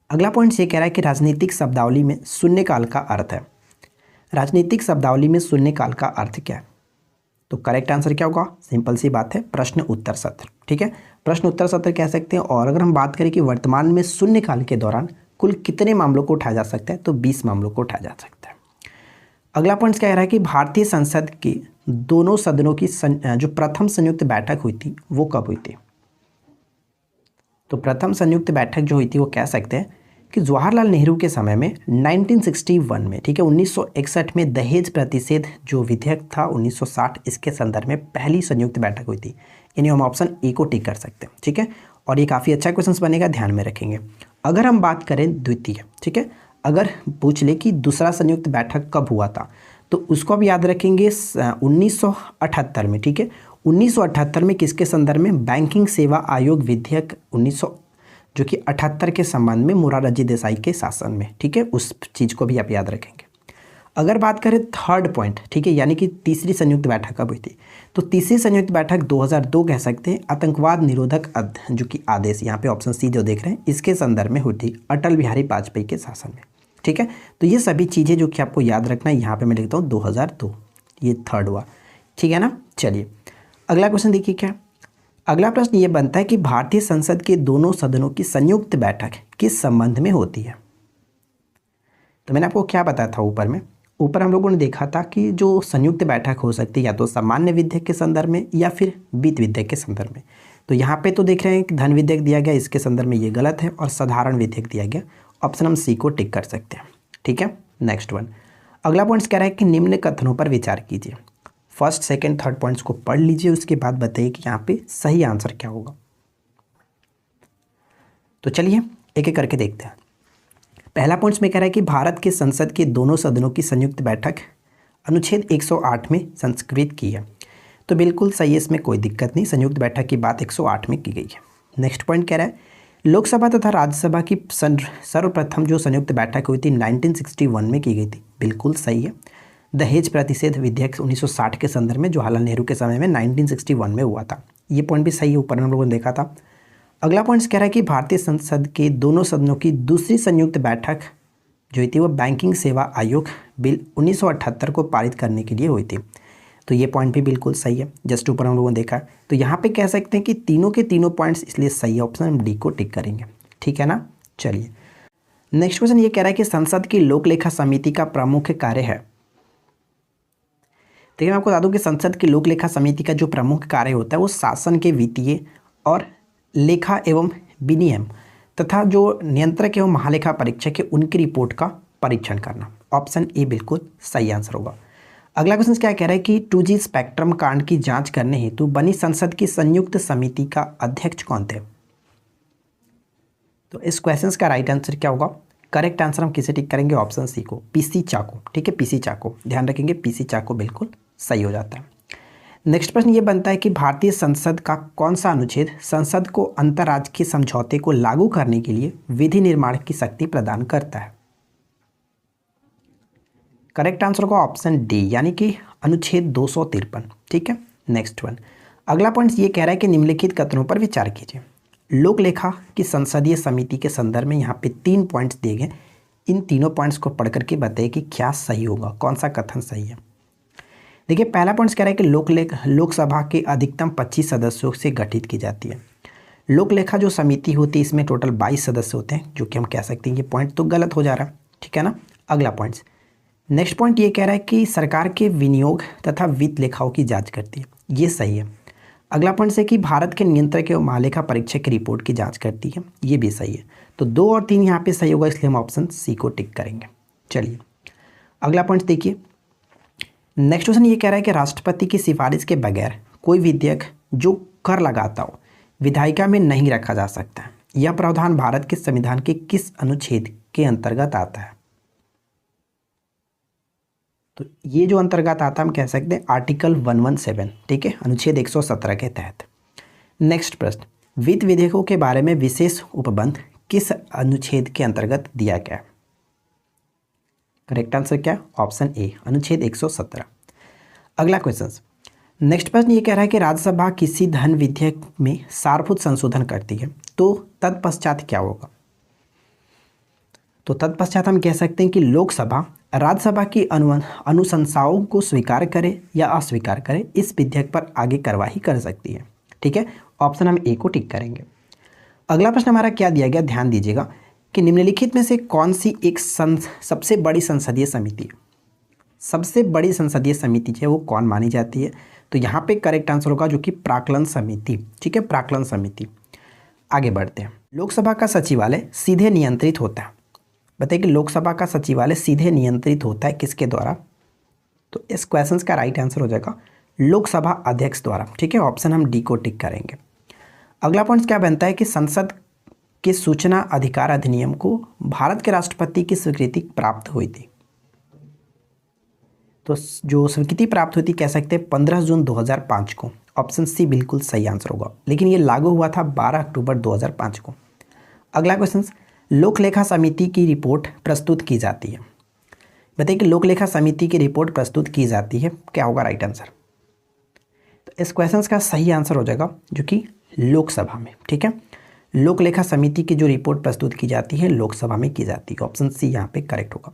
Speaker 1: अगला पॉइंट ये कह रहा है कि राजनीतिक शब्दावली में शून्यकाल का अर्थ है। राजनीतिक शब्दावली में शून्यकाल का अर्थ क्या है? तो करेक्ट आंसर क्या होगा? सिंपल सी बात है, प्रश्न उत्तर सत्र। ठीक है, प्रश्न उत्तर सत्र कह सकते हैं। और अगर हम बात करें कि वर्तमान में शून्यकाल के दौरान कुल कितने मामलों को उठाया जा सकता है, तो 20 मामलों को उठाया जा सकता है। अगला पॉइंट कह रहा है कि भारतीय संसद के दोनों सदनों की जो प्रथम संयुक्त बैठक हुई थी वो कब हुई थी? तो प्रथम संयुक्त बैठक जो हुई थी वो कह सकते हैं कि जवाहरलाल नेहरू के समय में 1961 में, ठीक है, 1961 में दहेज प्रतिषेध जो विधेयक था 1960, इसके संदर्भ में पहली संयुक्त बैठक हुई थी। यानी हम ऑप्शन ए को टिक कर सकते हैं, ठीक है। और ये काफ़ी अच्छा क्वेश्चन बनेगा, ध्यान में रखेंगे। अगर हम बात करें द्वितीय, ठीक है, अगर पूछ ले कि दूसरा संयुक्त बैठक कब हुआ था, तो उसको अब याद रखेंगे 1978 में, ठीक है। 1978 में किसके संदर्भ में? बैंकिंग सेवा आयोग विधेयक 1900 जो कि 78 के संबंध में मोरारजी देसाई के शासन में, ठीक है, उस चीज़ को भी आप याद रखेंगे। अगर बात करें थर्ड पॉइंट, ठीक है, यानी कि तीसरी संयुक्त बैठक कब हुई थी, तो तीसरी संयुक्त बैठक 2002 कह सकते हैं। आतंकवाद निरोधक जो कि आदेश, यहाँ पे ऑप्शन सी जो देख रहे हैं, इसके संदर्भ में हुई थी अटल बिहारी वाजपेयी के शासन में, ठीक है। तो ये सभी चीज़ें जो कि आपको याद रखना है, यहाँ पे मैं लिखता हूँ 2002, ये थर्ड हुआ, ठीक है ना। चलिए अगला क्वेश्चन देखिए क्या। अगला प्रश्न ये बनता है कि भारतीय संसद के दोनों सदनों की संयुक्त बैठक किस संबंध में होती है। तो मैंने आपको क्या बताया था ऊपर हम लोगों ने देखा था कि जो संयुक्त बैठक हो सकती है या तो सामान्य विधेयक के संदर्भ में या फिर वित्त विधेयक के संदर्भ में। तो यहाँ पे तो देख रहे हैं कि धन विधेयक दिया गया, इसके संदर्भ में ये गलत है, और साधारण विधेयक दिया गया, ऑप्शन हम सी को टिक कर सकते हैं, ठीक है। नेक्स्ट वन, अगला पॉइंट कह रहा है कि निम्न कथनों पर विचार कीजिए। फर्स्ट सेकंड थर्ड पॉइंट्स को पढ़ लीजिए, उसके बाद बताइए कि यहाँ पे सही आंसर क्या होगा। तो चलिए एक एक करके देखते हैं। पहला पॉइंट्स में कह रहा है कि भारत के संसद के दोनों सदनों की संयुक्त बैठक अनुच्छेद 108 में संस्कृत की है। तो बिल्कुल सही है, इसमें कोई दिक्कत नहीं, संयुक्त बैठक की बात 108 में की गई है। नेक्स्ट पॉइंट कह रहा है लोकसभा तथा राज्यसभा की सर्वप्रथम जो संयुक्त बैठक हुई थी 1961 में की गई थी। बिल्कुल सही है। दहेज प्रतिषेध विधेयक 1960 के संदर्भ में जवाहरलाल नेहरू के समय में 1961 में हुआ था। ये पॉइंट भी सही है, ऊपर हम लोगों ने देखा था। अगला पॉइंट कह रहा है कि भारतीय संसद के दोनों सदनों की दूसरी संयुक्त बैठक जो हुई थी वो बैंकिंग सेवा आयोग बिल 1978 को पारित करने के लिए हुई थी। तो ये पॉइंट भी बिल्कुल सही है, जस्ट ऊपर हम लोगों ने देखा। तो यहाँ पे कह सकते हैं कि तीनों के तीनों पॉइंट्स इसलिए सही, ऑप्शन हम डी को टिक करेंगे, ठीक है ना। चलिए नेक्स्ट क्वेश्चन ये कह रहा है कि संसद की लोक लेखा समिति का प्रमुख कार्य है। देखिए मैं आपको बता दूं कि संसद की लोक लेखा समिति का जो प्रमुख कार्य होता है वो शासन के वित्तीय और लेखा एवं विनियम तथा जो नियंत्रक एवं महालेखा परीक्षक है उनकी रिपोर्ट का परीक्षण करना। ऑप्शन ए बिल्कुल सही आंसर होगा। अगला क्वेश्चन क्या कह रहा है कि 2G स्पेक्ट्रम कांड की जांच करने हेतु बनी संसद की संयुक्त समिति का अध्यक्ष कौन थे। तो इस क्वेश्चन का राइट आंसर क्या होगा? करेक्ट आंसर हम किसे टिक करेंगे? ऑप्शन सी को, पीसी चाको, ठीक है, पीसी चाको, ध्यान रखेंगे पीसी चाको बिल्कुल सही हो जाता है। नेक्स्ट प्रश्न ये बनता है कि भारतीय संसद का कौन सा अनुच्छेद संसद को अंतर्राज्यीय समझौते को लागू करने के लिए विधि निर्माण की शक्ति प्रदान करता है। करेक्ट आंसर होगा ऑप्शन डी, यानी कि अनुच्छेद 253, ठीक है। नेक्स्ट वन, अगला पॉइंट ये कह रहा है कि निम्नलिखित कथनों पर विचार कीजिए। लोक लेखा की संसदीय समिति के संदर्भ में यहाँ पे 3 पॉइंट्स दिए गए, इन तीनों पॉइंट्स को पढ़ करके बताइए कि क्या सही होगा, कौन सा कथन सही है। देखिए पहला पॉइंट कह रहा है कि लोकसभा के अधिकतम 25 सदस्यों से गठित की जाती है। लोक लेखा जो समिति होती है इसमें टोटल 22 सदस्य होते हैं, जो कि हम कह सकते हैं ये पॉइंट तो गलत हो जा रहा है, ठीक है ना। अगला पॉइंट, नेक्स्ट पॉइंट ये कह रहा है कि सरकार के विनियोग तथा वित्त लेखाओं की जांच करती है, ये सही है। अगला पॉइंट से कि भारत के नियंत्रक एवं महालेखा परीक्षक की रिपोर्ट की जांच करती है, ये भी सही है। तो 2 और 3 यहाँ पे सही होगा, इसलिए हम ऑप्शन सी को टिक करेंगे। चलिए अगला पॉइंट देखिए। नेक्स्ट क्वेश्चन ये कह रहा है कि राष्ट्रपति की सिफारिश के बगैर कोई विधेयक जो कर लगाता हो विधायिका में नहीं रखा जा सकता है। यह प्रावधान भारत के संविधान के किस अनुच्छेद के अंतर्गत आता है? तो ये जो अंतर्गत आता है हम कह सकते हैं आर्टिकल 117, ठीक है, अनुच्छेद 117 के तहत। नेक्स्ट प्रश्न, वित्त विधेयकों के बारे में विशेष उपबंध किस अनुच्छेद के अंतर्गत दिया गया? करेक्ट आंसर क्या? ऑप्शन ए, अनुच्छेद 117। अगला क्वेश्चन, नेक्स्ट प्रश्न ये कह रहा है कि राज्यसभा किसी धन विधेयक में सारभूत संशोधन करती है तो तत्पश्चात क्या होगा? तो तत्पश्चात हम कह सकते हैं कि लोकसभा राज्यसभा की अनुशंसाओं को स्वीकार करे या अस्वीकार करे, इस विधेयक पर आगे कार्रवाई कर सकती है, ठीक है। ऑप्शन हम ए को टिक करेंगे। अगला प्रश्न हमारा क्या दिया गया, ध्यान दीजिएगा कि निम्नलिखित में से कौन सी एक सबसे बड़ी संसदीय समिति है? सबसे बड़ी संसदीय समिति है वो कौन मानी जाती है? तो यहाँ पे करेक्ट आंसर होगा जो कि प्राक्कलन समिति, ठीक है, प्राक्कलन समिति। आगे बढ़ते हैं। लोकसभा का सचिवालय सीधे नियंत्रित होता है। बताइए कि लोकसभा का सचिवालय सीधे नियंत्रित होता है किसके द्वारा? तो इस क्वेश्चन का राइट आंसर हो जाएगा लोकसभा अध्यक्ष द्वारा। ठीक है, ऑप्शन हम डी को टिक करेंगे। अगला पॉइंट क्या बनता है कि संसद के सूचना अधिकार अधिनियम को भारत के राष्ट्रपति की स्वीकृति प्राप्त हुई थी। तो जो स्वीकृति प्राप्त हुई थी कह सकते हैं 15 जून 2005 को। ऑप्शन सी बिल्कुल सही आंसर होगा, लेकिन ये लागू हुआ था 12 अक्टूबर 2005 को। अगला क्वेश्चन, लोक लेखा समिति की रिपोर्ट प्रस्तुत की जाती है। बताइए कि लोक लेखा समिति की रिपोर्ट प्रस्तुत की जाती है, क्या होगा राइट आंसर? तो इस क्वेश्चन का सही आंसर हो जाएगा जो कि लोकसभा में। ठीक है, लोक लेखा समिति की जो रिपोर्ट प्रस्तुत की जाती है लोकसभा में की जाती है। ऑप्शन सी यहाँ पे करेक्ट होगा।